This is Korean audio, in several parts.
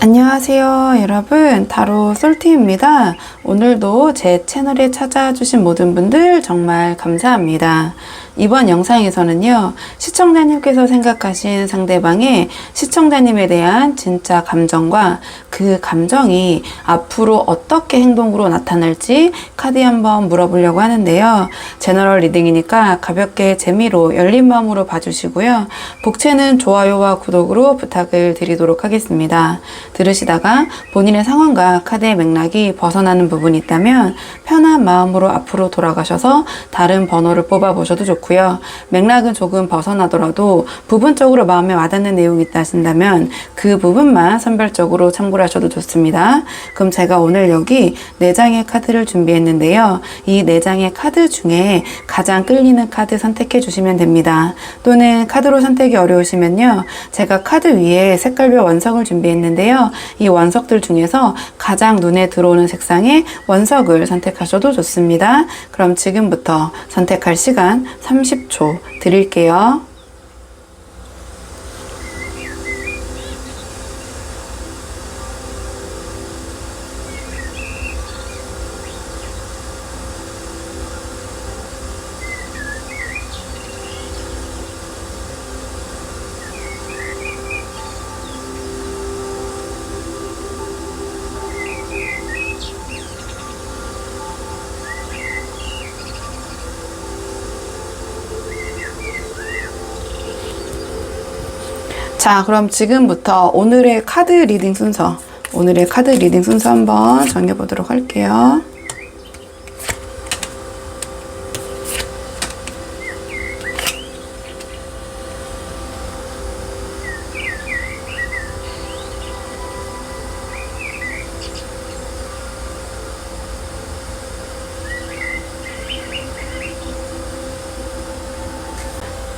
안녕하세요 여러분, 타로 솔티입니다. 오늘도 제 채널에 찾아주신 모든 분들 정말 감사합니다. 이번 영상에서는요, 시청자님께서 생각하신 상대방의 시청자님에 대한 진짜 감정과 그 감정이 앞으로 어떻게 행동으로 나타날지 카드에 한번 물어보려고 하는데요. 제너럴 리딩이니까 가볍게 재미로 열린 마음으로 봐주시고요. 복채는 좋아요와 구독으로 부탁을 드리도록 하겠습니다. 들으시다가 본인의 상황과 카드의 맥락이 벗어나는 부분이 있다면 편한 마음으로 앞으로 돌아가셔서 다른 번호를 뽑아보셔도 좋고요. 맥락은 조금 벗어나더라도 부분적으로 마음에 와닿는 내용이 있다 하신다면 그 부분만 선별적으로 참고를 하셔도 좋습니다. 그럼 제가 오늘 여기 4장의 카드를 준비했는데요. 이 4장의 카드 중에 가장 끌리는 카드 선택해 주시면 됩니다. 또는 카드로 선택이 어려우시면요, 제가 카드 위에 색깔별 원석을 준비했는데요. 이 원석들 중에서 가장 눈에 들어오는 색상의 원석을 선택하셔도 좋습니다. 그럼 지금부터 선택할 시간 30초 드릴게요. 자, 그럼 지금부터 오늘의 카드 리딩 순서 한번 정해보도록 할게요.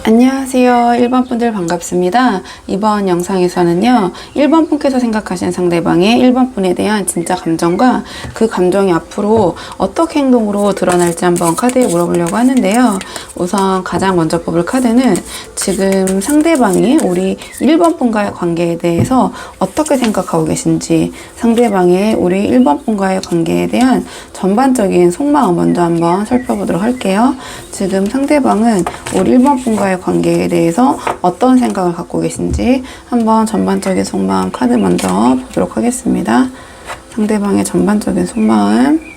안녕하세요. 1번 분들 반갑습니다. 이번 영상에서는요, 1번 분께서 생각하신 상대방의 1번 분에 대한 진짜 감정과 그 감정이 앞으로 어떻게 행동으로 드러날지 한번 카드에 물어보려고 하는데요. 우선 가장 먼저 뽑을 카드는 지금 상대방이 우리 1번 분과의 관계에 대해서 어떻게 생각하고 계신지, 상대방의 우리 1번 분과의 관계에 대한 전반적인 속마음 먼저 한번 살펴보도록 할게요. 지금 상대방은 우리 1번 분과의 관계에 대해서 어떤 생각을 갖고 계신지 한번 전반적인 속마음 카드 먼저 보도록 하겠습니다. 상대방의 전반적인 속마음.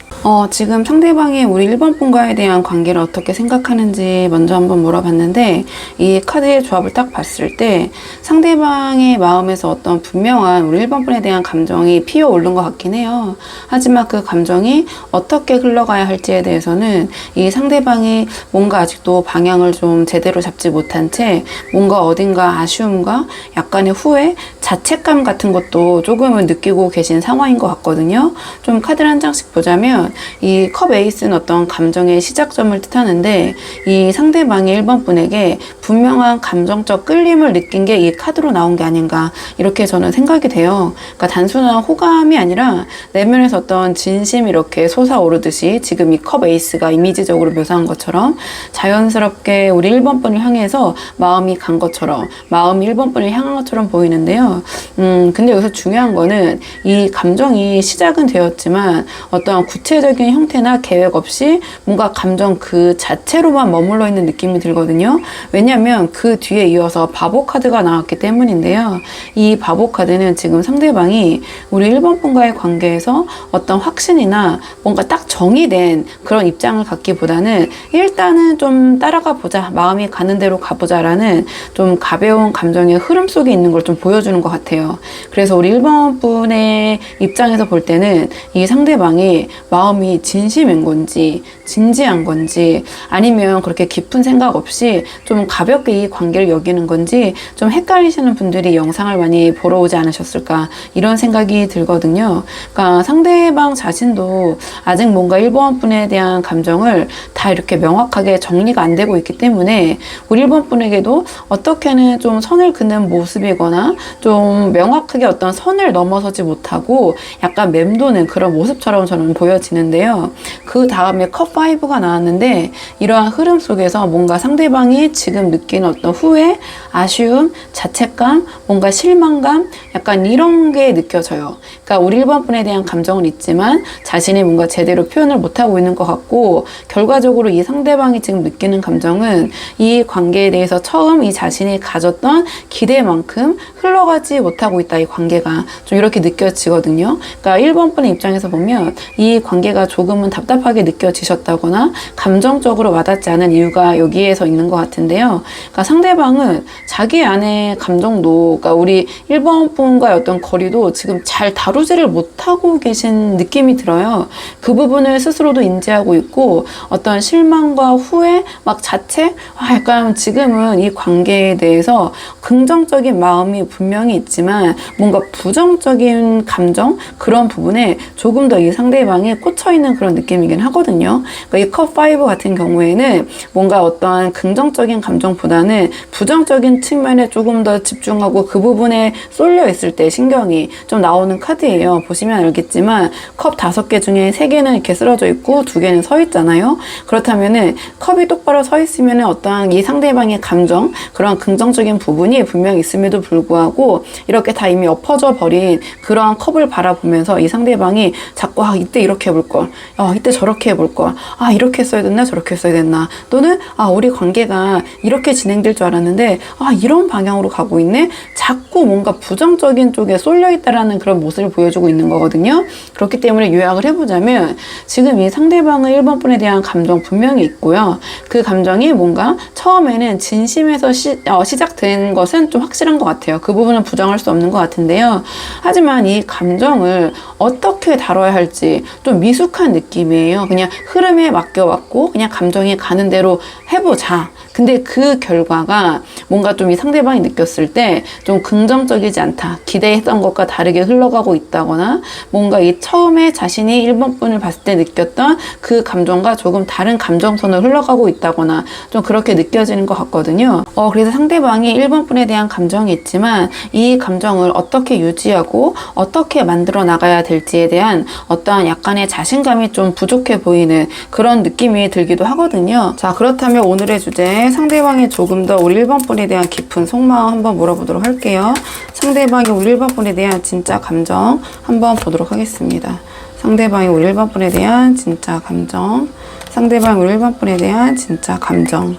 지금 상대방이 우리 1번 분과에 대한 관계를 어떻게 생각하는지 먼저 한번 물어봤는데, 이 카드의 조합을 딱 봤을 때 상대방의 마음에서 어떤 분명한 우리 1번 분에 대한 감정이 피어오른 것 같긴 해요. 하지만 그 감정이 어떻게 흘러가야 할지에 대해서는 이 상대방이 뭔가 아직도 방향을 좀 제대로 잡지 못한 채 뭔가 어딘가 아쉬움과 약간의 후회, 자책감 같은 것도 조금은 느끼고 계신 상황인 것 같거든요. 좀 카드를 한 장씩 보자면, 이 컵 에이스는 어떤 감정의 시작점을 뜻하는데, 이 상대방이 1번 분에게 분명한 감정적 끌림을 느낀 게 이 카드로 나온 게 아닌가, 이렇게 저는 생각이 돼요. 그러니까 단순한 호감이 아니라 내면에서 어떤 진심이 이렇게 솟아오르듯이 지금 이 컵 에이스가 이미지적으로 묘사한 것처럼 자연스럽게 우리 1번 분을 향해서 마음이 간 것처럼, 마음이 1번 분을 향한 것처럼 보이는데요. 근데 여기서 중요한 거는 이 감정이 시작은 되었지만 어떠한 구체적인 형태나 계획 없이 뭔가 감정 그 자체로만 머물러 있는 느낌이 들거든요. 왜냐하면 그 뒤에 이어서 바보 카드가 나왔기 때문인데요. 이 바보 카드는 지금 상대방이 우리 1번 분과의 관계에서 어떤 확신이나 뭔가 딱 정의된 그런 입장을 갖기보다는 일단은 좀 따라가 보자, 마음이 가는 대로 가보자라는 좀 가벼운 감정의 흐름 속에 있는 걸 좀 보여주는 것 같아요. 그래서 우리 1번 분의 입장에서 볼 때는 이 상대방이 마음이 진심인 건지 진지한 건지, 아니면 그렇게 깊은 생각 없이 좀 가볍게 이 관계를 여기는 건지 좀 헷갈리시는 분들이 영상을 많이 보러 오지 않으셨을까, 이런 생각이 들거든요. 그러니까 상대방 자신도 아직 뭔가 1번 분에 대한 감정을 다 이렇게 명확하게 정리가 안 되고 있기 때문에 우리 1번 분에게도 어떻게는 좀 선을 그는 모습이거나 좀 좀 명확하게 어떤 선을 넘어서지 못하고 약간 맴도는 그런 모습처럼 저는 보여지는데요. 그 다음에 컵 5가 나왔는데 이러한 흐름 속에서 뭔가 상대방이 지금 느끼는 어떤 후회, 아쉬움, 자책감, 뭔가 실망감 약간 이런 게 느껴져요. 그러니까 우리 1번 분에 대한 감정은 있지만 자신이 뭔가 제대로 표현을 못하고 있는 것 같고 결과적으로 이 상대방이 지금 느끼는 감정은 이 관계에 대해서 처음 이 자신이 가졌던 기대만큼 흘러가지 못하고 있다. 이 관계가 좀 이렇게 느껴지거든요. 그러니까 1번 분의 입장에서 보면 이 관계가 조금은 답답하게 느껴지셨다거나 감정적으로 와닿지 않은 이유가 여기에서 있는 것 같은데요. 그러니까 상대방은 자기 안의 감정도 그러니까 우리 1번 분과의 어떤 거리도 지금 잘 다루지를 못하고 계신 느낌이 들어요. 그 부분을 스스로도 인지하고 있고 어떤 실망과 후회, 막 자책, 약간 지금은 이 관계에 대해서 긍정적인 마음이 분명히 있지만 뭔가 부정적인 감정 그런 부분에 조금 더 이 상대방이 꽂혀있는 그런 느낌이긴 하거든요. 그러니까 이 컵 5 같은 경우에는 뭔가 어떠한 긍정적인 감정보다는 부정적인 측면에 조금 더 집중하고 그 부분에 쏠려 있을 때 신경이 좀 나오는 카드예요. 보시면 알겠지만 컵 5개 중에 3개는 이렇게 쓰러져 있고 2개는 서 있잖아요. 그렇다면은 컵이 똑바로 서 있으면 어떠한 이 상대방의 감정 그런 긍정적인 부분이 분명히 있음에도 불구하고 이렇게 다 이미 엎어져 버린 그러한 컵을 바라보면서 이 상대방이 자꾸 이때 이렇게 해볼걸, 이때 저렇게 해볼걸, 이렇게 했어야 됐나 저렇게 했어야 됐나, 또는 우리 관계가 이렇게 진행될 줄 알았는데 이런 방향으로 가고 있네, 자꾸 뭔가 부정적인 쪽에 쏠려 있다라는 그런 모습을 보여주고 있는 거거든요. 그렇기 때문에 요약을 해보자면 지금 이 상대방의 1번 분에 대한 감정 분명히 있고요. 그 감정이 뭔가 처음에는 진심에서 시작된 것은 좀 확실한 것 같아요. 그 부분은 부정할 수 없는 것 같은데요. 하지만 이 감정을 어떻게 다뤄야 할지 좀 미숙한 느낌이에요. 그냥 흐름에 맡겨왔고 그냥 감정이 가는 대로 해보자. 근데 그 결과가 뭔가 좀 이 상대방이 느꼈을 때 좀 긍정적이지 않다. 기대했던 것과 다르게 흘러가고 있다거나 뭔가 이 처음에 자신이 1번 분을 봤을 때 느꼈던 그 감정과 조금 다른 감정선을 흘러가고 있다거나 좀 그렇게 느껴지는 것 같거든요. 그래서 상대방이 1번 분에 대한 감정이 있지만 이 감정을 어떻게 유지하고 어떻게 만들어 나가야 될지에 대한 어떠한 약간의 자신감이 좀 부족해 보이는 그런 느낌이 들기도 하거든요. 자, 그렇다면 오늘의 주제 상대방이 조금 더 우리 1번 분에 대한 깊은 속마음 한번 물어보도록 할게요. 상대방이 우리 1번 분에 대한 진짜 감정 한번 보도록 하겠습니다. 상대방이 우리 1번 분에 대한 진짜 감정, 상대방이 우리 1번 분에 대한 진짜 감정.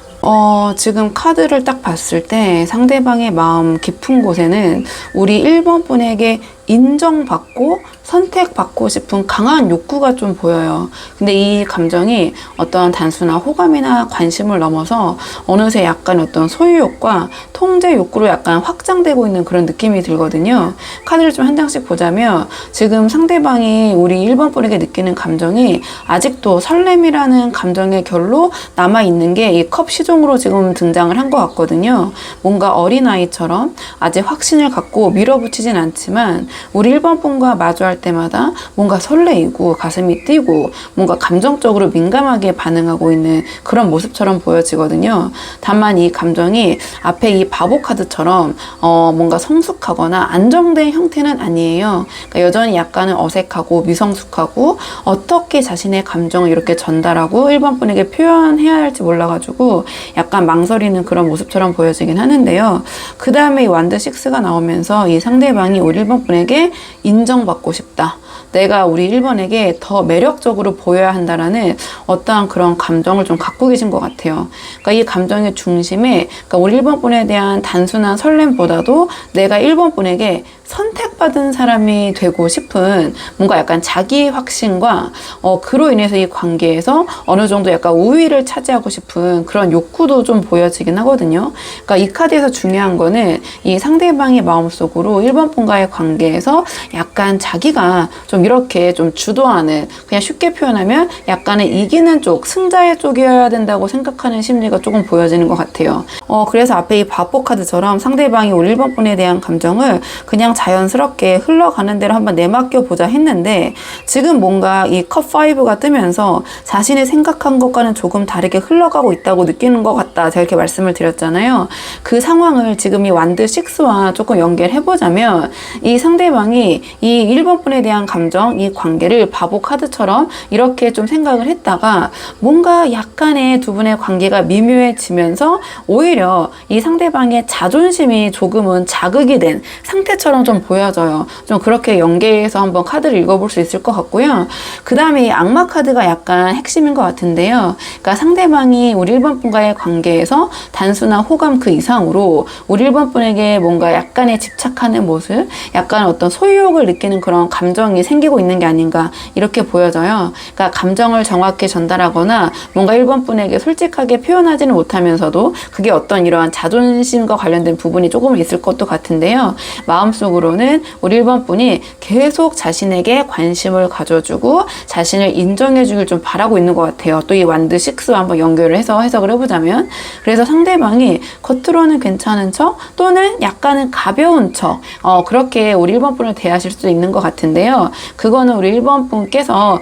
지금 카드를 딱 봤을 때 상대방의 마음 깊은 곳에는 우리 1번 분에게 인정받고 선택받고 싶은 강한 욕구가 좀 보여요. 근데 이 감정이 어떤 단순한 호감이나 관심을 넘어서 어느새 약간 어떤 소유욕과 통제 욕구로 약간 확장되고 있는 그런 느낌이 들거든요. 카드를 좀 한 장씩 보자면 지금 상대방이 우리 1번 분에게 느끼는 감정이 아직도 설렘이라는 감정의 결로 남아있는 게 이 컵 시종으로 지금 등장을 한 것 같거든요. 뭔가 어린아이처럼 아직 확신을 갖고 밀어붙이진 않지만 우리 1번 분과 마주할 때마다 뭔가 설레이고 가슴이 뛰고 뭔가 감정적으로 민감하게 반응하고 있는 그런 모습처럼 보여지거든요. 다만 이 감정이 앞에 이 바보 카드처럼 뭔가 성숙하거나 안정된 형태는 아니에요. 그러니까 여전히 약간은 어색하고 미성숙하고 어떻게 자신의 감정을 이렇게 전달하고 1번 분에게 표현해야 할지 몰라가지고 약간 망설이는 그런 모습처럼 보여지긴 하는데요. 그 다음에 이 완드 6가 나오면서 이 상대방이 우리 1번 분에게 인정받고 싶다. 내가 우리 1번에게 더 매력적으로 보여야 한다라는 어떠한 그런 감정을 좀 갖고 계신 것 같아요. 그러니까 이 감정의 중심에 그러니까 우리 1번 분에 대한 단순한 설렘보다도 내가 1번 분에게 선택받은 사람이 되고 싶은 뭔가 약간 자기 확신과 그로 인해서 이 관계에서 어느 정도 약간 우위를 차지하고 싶은 그런 욕구도 좀 보여지긴 하거든요. 그러니까 이 카드에서 중요한 거는 이 상대방의 마음속으로 1번 분과의 관계에서 약간 자기가 좀 이렇게 좀 주도하는, 그냥 쉽게 표현하면 약간의 이기는 쪽, 승자의 쪽이어야 된다고 생각하는 심리가 조금 보여지는 것 같아요. 그래서 앞에 이 바보 카드처럼 상대방이 우리 1번 분에 대한 감정을 그냥 자연스럽게 흘러가는 대로 한번 내맡겨 보자 했는데, 지금 뭔가 이 컵 5가 뜨면서 자신이 생각한 것과는 조금 다르게 흘러가고 있다고 느끼는 것 같다, 제가 이렇게 말씀을 드렸잖아요. 그 상황을 지금 이 완드 6와 조금 연결해보자면, 이 상대방이 이 1번 분에 대한 감정, 이 관계를 바보 카드처럼 이렇게 좀 생각을 했다가 뭔가 약간의 두 분의 관계가 미묘해지면서 오히려 이 상대방의 자존심이 조금은 자극이 된 상태처럼 좀 보여져요. 좀 그렇게 연계해서 한번 카드를 읽어볼 수 있을 것 같고요. 그 다음에 이 악마 카드가 약간 핵심인 것 같은데요. 그러니까 상대방이 우리 1번 분과의 관계에서 단순한 호감 그 이상으로 우리 1번 분에게 뭔가 약간의 집착하는 모습, 약간 어떤 소유욕을 느끼는 그런 감정이 생기고 있는 게 아닌가, 이렇게 보여져요. 그러니까 감정을 정확히 전달하거나 뭔가 1번 분에게 솔직하게 표현하지는 못하면서도 그게 어떤 이러한 자존심과 관련된 부분이 조금 있을 것도 같은데요. 마음속으로는 우리 1번 분이 계속 자신에게 관심을 가져주고 자신을 인정해주길 좀 바라고 있는 것 같아요. 또 이 완드 6와 한번 연결을 해서 해석을 해보자면, 그래서 상대방이 겉으로는 괜찮은 척 또는 약간은 가벼운 척, 그렇게 우리 1번 분을 대하실 수도 있는 것 같은데요. 그거는 우리 1번 분께서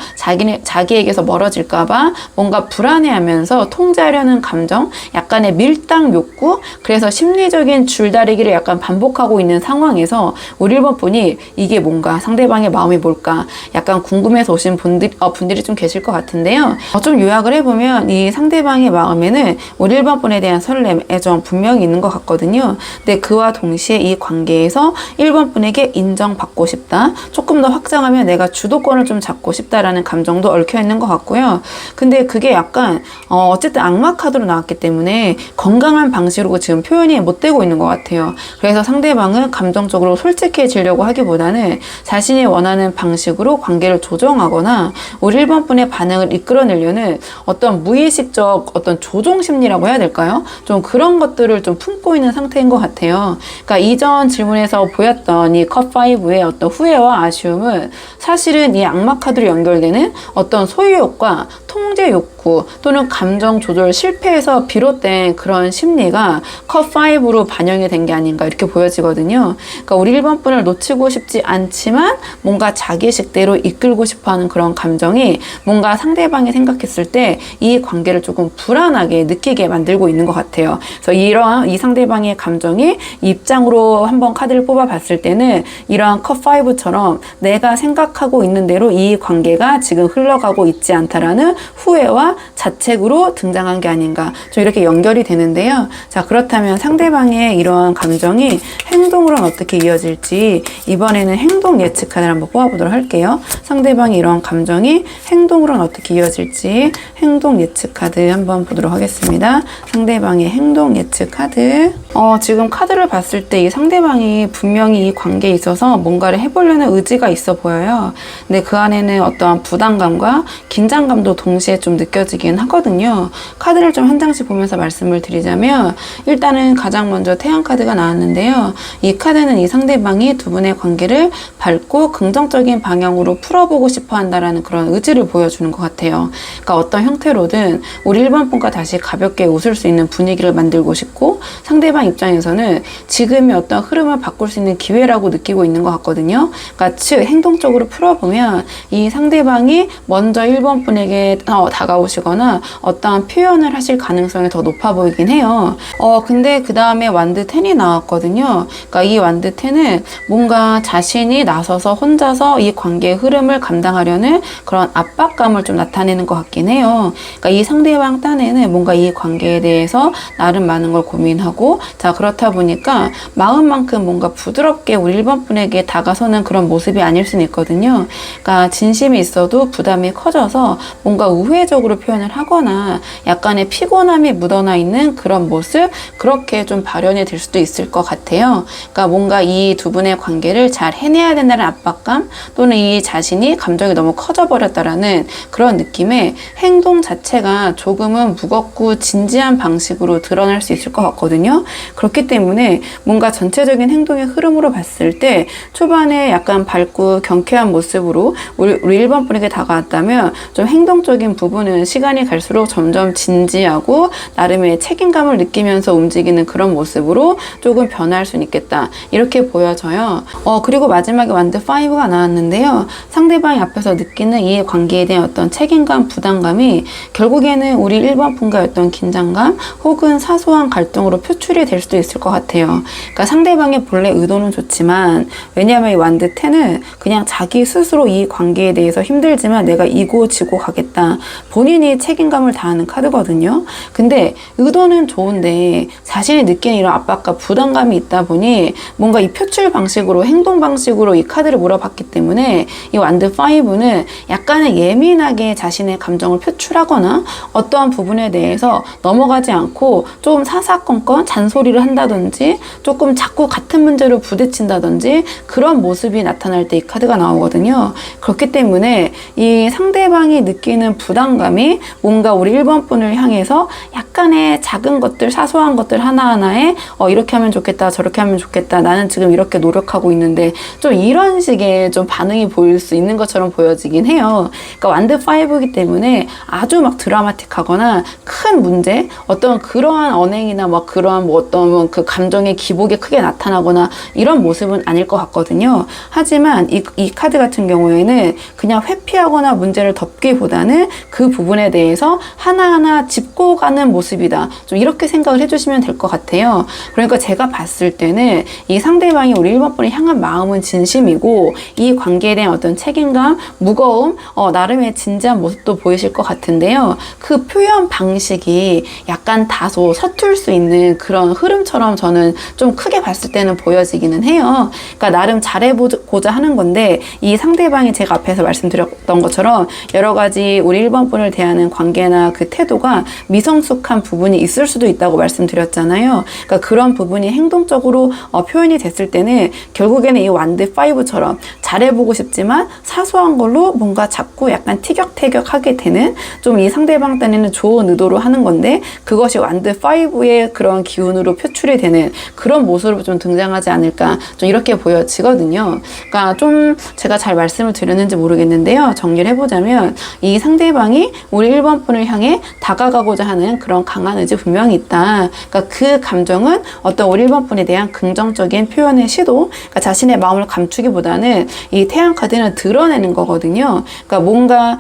자기에게서 멀어질까봐 뭔가 불안해하면서 통제하려는 감정, 약간의 밀당 욕구, 그래서 심리적인 줄다리기를 약간 반복하고 있는 상황에서 우리 1번 분이 이게 뭔가, 상대방의 마음이 뭘까, 약간 궁금해서 오신 분들이 좀 계실 것 같은데요. 좀 요약을 해보면 이 상대방의 마음에는 우리 1번 분에 대한 설렘, 애정 분명히 있는 것 같거든요. 근데 그와 동시에 이 관계에서 1번 분에게 인정받고 싶다, 조금 더 확장하면 내가 주도권을 좀 잡고 싶다라는 감정도 얽혀 있는 것 같고요. 근데 그게 약간 어쨌든 악마 카드로 나왔기 때문에 건강한 방식으로 지금 표현이 못 되고 있는 것 같아요. 그래서 상대방은 감정적으로 솔직해지려고 하기보다는 자신이 원하는 방식으로 관계를 조정하거나 우리 1번 분의 반응을 이끌어내려는 어떤 무의식적 어떤 조종 심리라고 해야 될까요? 좀 그런 것들을 좀 품고 있는 상태인 것 같아요. 그러니까 이전 질문에서 보였던 이 컵 5의 어떤 후회와 아쉬움은 사실은 이 악마 카드로 연결되는 어떤 소유욕과 통제 욕구 또는 감정 조절 실패에서 비롯된 그런 심리가 컵 5로 반영이 된 게 아닌가, 이렇게 보여지거든요. 그러니까 우리 1번 분을 놓치고 싶지 않지만 뭔가 자기식대로 이끌고 싶어하는 그런 감정이 뭔가 상대방이 생각했을 때 이 관계를 조금 불안하게 느끼게 만들고 있는 것 같아요. 그래서 이러한 이 상대방의 감정이 입장으로 한번 카드를 뽑아봤을 때는 이러한 컵 5처럼 내가 생각하고 있는 대로 이 관계가 지금 흘러가고 있지 않다라는 후회와 자책으로 등장한 게 아닌가, 좀 이렇게 연결이 되는데요. 자, 그렇다면 상대방의 이러한 감정이 행동으로는 어떻게 이어질지 이번에는 행동 예측 카드를 한번 뽑아보도록 할게요. 상대방의 이러한 감정이 행동으로는 어떻게 이어질지 행동 예측 카드 한번 보도록 하겠습니다. 상대방의 행동 예측 카드. 지금 카드를 봤을 때 이 상대방이 분명히 이 관계에 있어서 뭔가를 해보려는 의지가 있어 보여요. 근데 그 안에는 어떠한 부담감과 긴장감도 동시에 좀 느껴지긴 하거든요. 카드를 좀 한 장씩 보면서 말씀을 드리자면, 일단은 가장 먼저 태양 카드가 나왔는데요. 이 카드는 이 상대방이 두 분의 관계를 밝고 긍정적인 방향으로 풀어보고 싶어 한다라는 그런 의지를 보여주는 것 같아요. 그러니까 어떤 형태로든 우리 1번 분과 다시 가볍게 웃을 수 있는 분위기를 만들고 싶고, 상대방 입장에서는 지금의 어떤 흐름을 바꿀 수 있는 기회라고 느끼고 있는 것 같거든요. 그러니까 즉 행동적으로 풀어보면 이 상대방이 먼저 1번 분에게 다가오시거나 어떠한 표현을 하실 가능성이 더 높아 보이긴 해요. 근데 그 다음에 완드 10이 나왔거든요. 그러니까 이 완드 10은 뭔가 자신이 나서서 혼자서 이 관계의 흐름을 감당하려는 그런 압박감을 좀 나타내는 것 같긴 해요. 그러니까 이 상대방 딴에는 뭔가 이 관계에 대해서 나름 많은 걸 고민하고, 자, 그렇다 보니까 마음만큼 뭔가 부드럽게 우리 1번 분에게 다가서는 그런 모습이 아닐 수는 있거든요. 그러니까 진심이 있어도 부담이 커져서 뭔가 우회적으로 표현을 하거나 약간의 피곤함이 묻어나 있는 그런 모습, 그렇게 좀 발현이 될 수도 있을 것 같아요. 그러니까 뭔가 이 두 분의 관계를 잘 해내야 된다는 압박감, 또는 이 자신이 감정이 너무 커져버렸다라는 그런 느낌의 행동 자체가 조금은 무겁고 진지한 방식으로 드러날 수 있을 것 같거든요. 그렇기 때문에 뭔가 전체적인 행동의 흐름으로 봤을 때 초반에 약간 밝고 경쾌한 모습으로 우리 1번 분에게 다가왔다면 좀 행동적인 부분은 시간이 갈수록 점점 진지하고 나름의 책임감을 느끼면서 움직이는 그런 모습으로 조금 변화할 수 있겠다. 이렇게 보여져요. 그리고 마지막에 완드 5가 나왔는데요. 상대방이 앞에서 느끼는 이 관계에 대한 어떤 책임감, 부담감이 결국에는 우리 1번 분과의 어떤 긴장감 혹은 사소한 갈등으로 표출이 될 수도 있을 것 같아요. 그러니까 상대방의 본래 의도는 좋지만 왜냐하면 이 완드 10은 그냥 자기 스스로 이 관계에 대해서 힘들지만 내가 이고 지고 가겠다. 본인이 책임감을 다하는 카드거든요. 근데 의도는 좋은데 자신이 느끼는 이런 압박과 부담감이 있다 보니 뭔가 이 표출 방식으로 행동 방식으로 이 카드를 몰아봤기 때문에 이 완드 5는 약간은 예민하게 자신의 감정을 표출하거나 어떠한 부분에 대해서 넘어가지 않고 좀 사사건건 잔소리를 한다든지 조금 자꾸 같은 문제로 부딪힌다든지 그런 모습이 나타날 때 이 카드가 나오거든요. 그렇기 때문에 이 상대방이 느끼는 부담감이 뭔가 우리 1번 분을 향해서 약간의 작은 것들, 사소한 것들 하나하나에 이렇게 하면 좋겠다, 저렇게 하면 좋겠다, 나는 지금 이렇게 노력하고 있는데 좀 이런 식의 좀 반응이 보일 수 있는 것처럼 보여지긴 해요. 그러니까 완드 5이기 때문에 아주 막 드라마틱하거나 큰 문제, 어떤 그러한 언행이나 막 그러한 뭐 어떤 그 감정의 기복이 크게 나타나거나 이런 모습은 아닐 것 같거든요. 하지만 이 카드 같은 경우에는 그냥 회피하거나 문제를 덮기보다는 그 부분에 대해서 하나하나 짚고 가는 모습이다. 좀 이렇게 생각을 해주시면 될 것 같아요. 그러니까 제가 봤을 때는 이 상대방이 우리 1번 분을 향한 마음은 진심이고 이 관계에 대한 어떤 책임감, 무거움, 나름의 진지한 모습도 보이실 것 같은데요. 그 표현 방식이 약간 다소 서툴 수 있는 그런 흐름처럼 저는 좀 크게 봤을 때는 보여지기는 해요. 그러니까 나름 잘해보고자 하는 건데 이 상대방이 제가 앞에서 말씀드렸던 것처럼 여러 가지 우리 1번 분을 대하는 관계나 그 태도가 미성숙한 부분이 있을 수도 있다고 말씀드렸잖아요. 그러니까 그런 부분이 행동적으로 표현이 됐을 때는 결국에는 이 완드 5처럼 잘해보고 싶지만 사소한 걸로 뭔가 자꾸 약간 티격태격하게 되는 좀 이 상대방 딴에는 좋은 의도로 하는 건데 그것이 완드 5의 그런 기운으로 표출이 되는 그런 모습으로 좀 등장하지 않을까 좀 이렇게 보여지거든요. 그러니까 좀 제가 잘 말씀을 드렸는지 모르겠는데요. 정리를 해보자면 이 상대방이 우리 1번 분을 향해 다가가고자 하는 그런 강한 의지 분명히 있다. 그러니까 그 감정은 어떤 우리 1번 분에 대한 긍정적인 표현의 시도, 그러니까 자신의 마음을 감추기보다는 이 태양 카드는 드러내는 거거든요. 그러니까 뭔가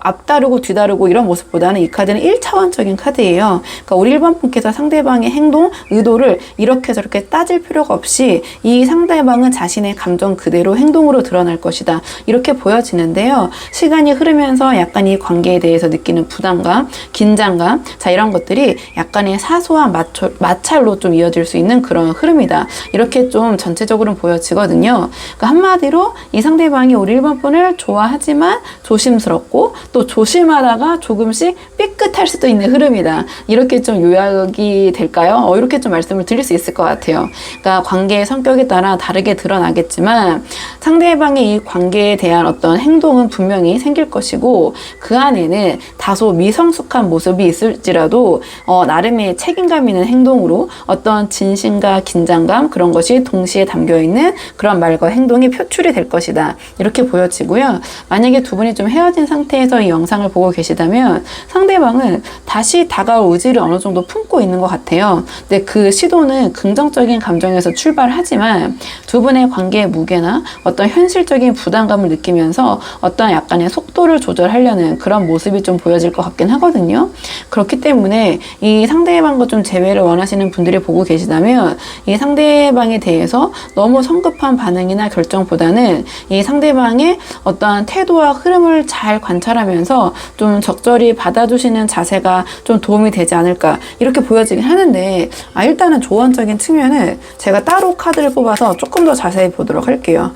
앞다르고 뒤다르고 이런 모습보다는 이 카드는 1차원적인 카드예요. 그러니까 우리 1번 분께서 상대방의 행동, 의도를 이렇게 저렇게 따질 필요가 없이 이 상대방은 자신의 감정 그대로 행동으로 드러날 것이다. 이렇게 보여지는데요. 시간이 흐르면서 약간 이 관계에 대해서 느끼는 부담감, 긴장감, 자 이런 것들이 약간의 사소한 마찰로 좀 이어질 수 있는 그런 흐름이다. 이렇게 좀 전체적으로 보여지거든요. 그러니까 한마디로 이 상대방이 우리 1번 분을 좋아하지만 조심스럽고 또 조심하다가 조금씩 삐끗할 수도 있는 흐름이다. 이렇게 좀 요약이 될까요? 이렇게 좀 말씀을 드릴 수 있을 것 같아요. 그러니까 관계의 성격에 따라 다르게 드러나겠지만 상대방의 이 관계에 대한 어떤 행동은 분명히 생길 것이고 그 안에는 다소 미성숙한 모습이 있을지라도 나름의 책임감 있는 행동으로 어떤 진심과 긴장감 그런 것이 동시에 담겨있는 그런 말과 행동이 표출이 될 것이다. 이렇게 보여지고요. 만약에 두 분이 좀 헤어진 상태에서 이 영상을 보고 계시다면 상대방은 다시 다가올 의지를 어느 정도 품고 있는 것 같아요. 근데 그 시도는 긍정적인 감정에서 출발하지만 두 분의 관계의 무게나 어떤 현실적인 부담감을 느끼면서 어떤 약간의 속도를 조절하려는 그런 모습이 좀 보여질 것 같긴 하거든요. 그렇기 때문에 이 상대방과 좀 재회를 원하시는 분들이 보고 계시다면 이 상대방에 대해서 너무 성급한 반응이나 결정보다는 이 상대방의 어떠한 태도와 흐름을 잘 관찰하면서 좀 적절히 받아주시는 자세가 좀 도움이 되지 않을까 이렇게 보여지긴 하는데 일단은 조언적인 측면은 제가 따로 카드를 뽑아서 조금 더 자세히 보도록 할게요.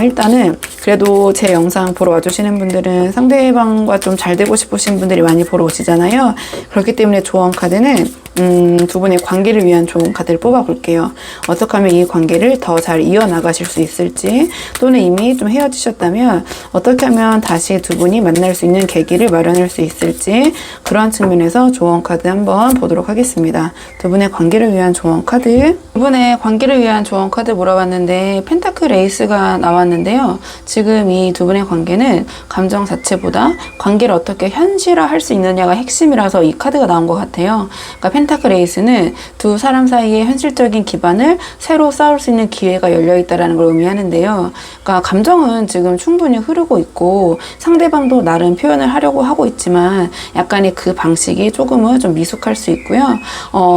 일단은 그래도 제 영상 보러 와주시는 분들은 상대방과 좀 잘 되고 싶으신 분들이 많이 보러 오시잖아요. 그렇기 때문에 조언 카드는 두 분의 관계를 위한 좋은 카드를 뽑아볼게요. 어떻게 하면 이 관계를 더 잘 이어나가실 수 있을지, 또는 이미 좀 헤어지셨다면 어떻게 하면 다시 두 분이 만날 수 있는 계기를 마련할 수 있을지, 그러한 측면에서 조언 카드 한번 보도록 하겠습니다. 두 분의 관계를 위한 조언 카드. 두 분의 관계를 위한 조언 카드 물어봤는데 펜타클 에이스가 나왔는데요. 지금 이 두 분의 관계는 감정 자체보다 관계를 어떻게 현실화할 수 있느냐가 핵심이라서 이 카드가 나온 것 같아요. 그러니까 펜타클 에이스는 두 사람 사이의 현실적인 기반을 새로 쌓을 수 있는 기회가 열려 있다는 걸 의미하는데요. 그러니까 감정은 지금 충분히 흐르고 있고 상대방도 나름 표현을 하려고 하고 있지만 약간의 그 방식이 조금은 좀 미숙할 수 있고요.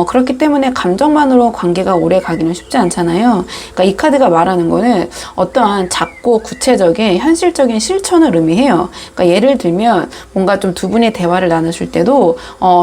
그렇기 때문에 감정만으로 관계가 오래 가기는 쉽지 않잖아요. 그러니까 이 카드가 말하는 거는 어떠한 작고 구체적인 현실적인 실천을 의미해요. 그러니까 예를 들면 뭔가 좀 두 분의 대화를 나누실 때도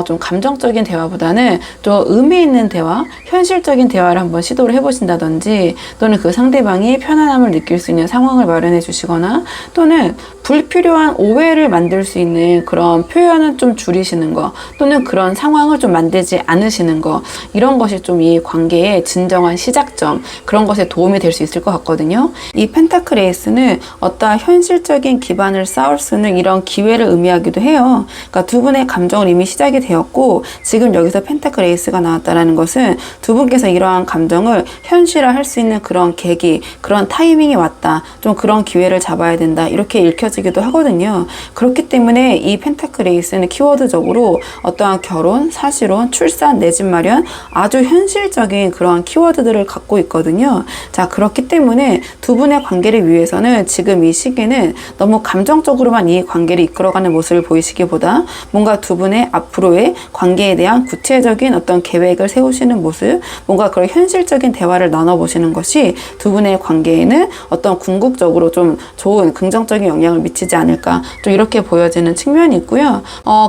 좀 감정적인 대화보다는 좀 의미 있는 대화, 현실적인 대화를 한번 시도를 해보신다든지, 또는 그 상대방이 편안함을 느낄 수 있는 상황을 마련해 주시거나, 또는 불필요한 오해를 만들 수 있는 그런 표현은 좀 줄이시는 거, 또는 그런 상황을 좀 만들지 않으시는 거, 이런 것이 좀 이 관계의 진정한 시작점, 그런 것에 도움이 될 수 있을 것 같거든요. 이 펜타클 에이스는 어떠한 현실적인 기반을 쌓을 수 있는 이런 기회를 의미하기도 해요. 그러니까 두 분의 감정은 이미 시작이 되었고, 지금 여기서 펜타클 에이스가 나왔다는 것은 두 분께서 이러한 감정을 현실화할 수 있는 그런 계기, 그런 타이밍이 왔다, 좀 그런 기회를 잡아야 된다, 이렇게 읽혀지기도 하거든요. 그렇기 때문에 이 펜타클 에이스는 키워드적으로 어떠한 결혼, 사실혼, 출산, 내 집 마련, 아주 현실적인 그러한 키워드들을 갖고 있거든요. 자, 그렇기 때문에 두 분의 관계를 위해서는 지금 이 시기는 너무 감정적으로만 이 관계를 이끌어가는 모습을 보이시기보다 뭔가 두 분의 앞으로의 관계에 대한 구체적인 어떤 계획을 세우시는 모습, 뭔가 그런 현실적인 대화를 나눠보시는 것이 두 분의 관계에는 어떤 궁극적으로 좀 좋은 긍정적인 영향을 미치지 않을까, 좀 이렇게 보여지는 측면이 있고요.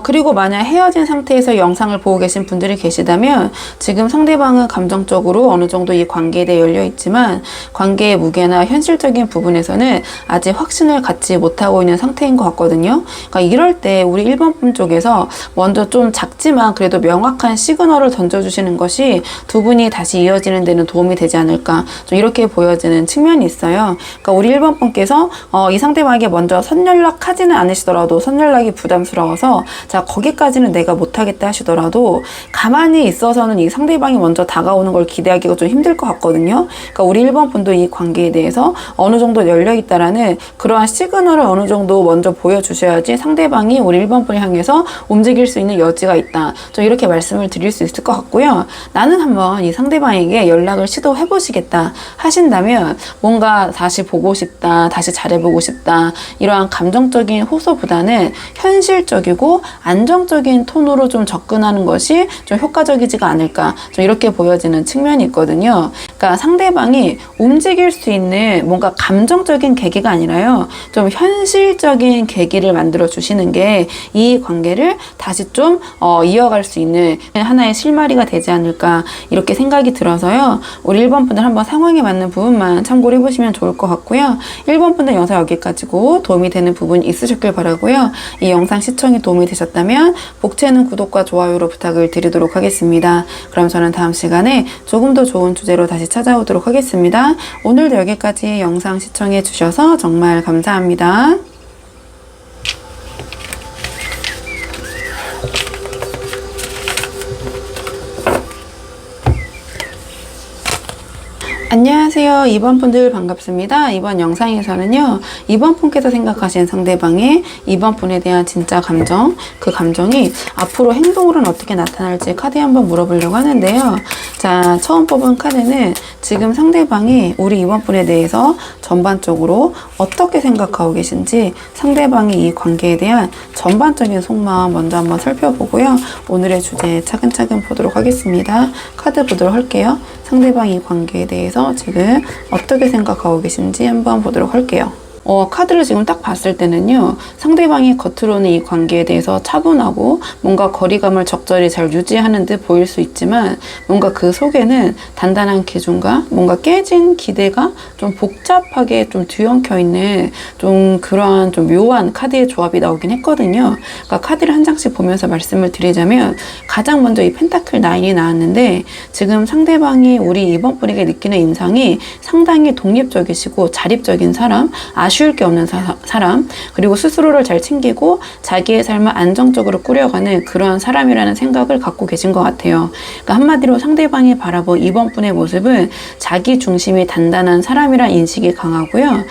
그리고 만약 헤어진 상태에서 영상을 보고 계신 분들이 계시다면 지금 상대방은 감정적으로 어느 정도 이 관계에 대해 열려 있지만 관계의 무게나 현실적인 부분에서는 아직 확신을 갖지 못하고 있는 상태인 것 같거든요. 그러니까 이럴 때 우리 1번 분 쪽에서 먼저 좀 작지만 그래도 명확한 시그널을 던져주시는 것이 두 분이 다시 이어지는 데는 도움이 되지 않을까, 좀 이렇게 보여지는 측면이 있어요. 그러니까 우리 1번 분께서 이 상대방에게 먼저 선연락하지는 않으시더라도, 선연락이 부담스러워서 자 거기까지는 내가 못하겠다 하시더라도 가만히 있어서는 이 상대방이 먼저 다가오는 걸 기대하기가 좀 힘들 것 같거든요. 그러니까 우리 1번 분도 이 관계에 대해서 어느 정도 열려있다라는 그러한 시그널을 어느 정도 먼저 보여주셔야지 상대방이 우리 1번 분을 향해서 움직일 수 있는 여지가 있다, 좀 이렇게 말씀을 드릴 수 있을 것 같고요. 나는 한번 이 상대방에게 연락을 시도해 보시겠다 하신다면 뭔가 다시 보고 싶다, 다시 잘해보고 싶다, 이러한 감정적인 호소보다는 현실적이고 안정적인 톤으로 좀 접근하는 것이 좀 효과적이지가 않을까, 좀 이렇게 보여지는 측면이 있거든요. 그러니까 상대방이 움직일 수 있는 뭔가 감정적인 계기가 아니라요, 좀 현실적인 계기를 만들어 주시는 게 이 관계를 다시 좀 이어갈 수 있는 하나의 실마리가 되지 않을까, 이렇게 생각이 들어서요. 우리 1번 분들 한번 상황에 맞는 부분만 참고를 해보시면 좋을 것 같고요. 1번 분들 영상 여기까지고 도움이 되는 부분이 있으셨길 바라고요. 이 영상 시청이 도움이 되셨다면 복채는 구독과 좋아요로 부탁을 드리도록 하겠습니다. 그럼 저는 다음 시간에 조금 더 좋은 주제로 다시 찾아오도록 하겠습니다. 오늘도 여기까지 영상 시청해 주셔서 정말 감사합니다. 안녕하세요. 2번 분들 반갑습니다. 이번 영상에서는요, 2번 분께서 생각하신 상대방의 2번 분에 대한 진짜 감정, 그 감정이 앞으로 행동으로는 어떻게 나타날지 카드에 한번 물어보려고 하는데요. 자, 처음 뽑은 카드는 지금 상대방이 우리 2번 분에 대해서 전반적으로 어떻게 생각하고 계신지, 상대방이 이 관계에 대한 전반적인 속마음 먼저 한번 살펴보고요. 오늘의 주제 차근차근 보도록 하겠습니다. 카드 보도록 할게요. 상대방이 이 관계에 대해서 지금 어떻게 생각하고 계신지 한번 보도록 할게요. 카드를 지금 딱 봤을 때는요, 상대방이 겉으로는 이 관계에 대해서 차분하고 뭔가 거리감을 적절히 잘 유지하는 듯 보일 수 있지만 뭔가 그 속에는 단단한 기준과 뭔가 깨진 기대가 좀 복잡하게 좀 뒤엉켜 있는 좀 그러한 좀 묘한 카드의 조합이 나오긴 했거든요. 그러니까 카드를 한 장씩 보면서 말씀을 드리자면 가장 먼저 이 펜타클 9이 나왔는데 지금 상대방이 우리 이번 분에게 느끼는 인상이 상당히 독립적이시고 자립적인 사람, 아쉬울 게 없는 사람, 그리고 스스로를 잘 챙기고 자기의 삶을 안정적으로 꾸려가는 그러한 사람이라는 생각을 갖고 계신 것 같아요. 그러니까 한마디로 상대방이 바라본 이번 분의 모습은 자기 중심이 단단한 사람이란 인식이 강하고요.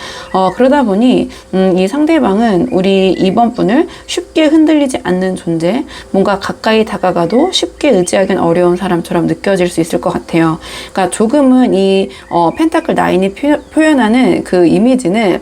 그러다 보니 이 상대방은 우리 이번 분을 쉽게 흔들리지 않는 존재, 뭔가 가까이 다가가도 쉽게 의지하기는 어려운 사람처럼 느껴질 수 있을 것 같아요. 그러니까 조금은 이 펜타클 9이 표현하는 그 이미지는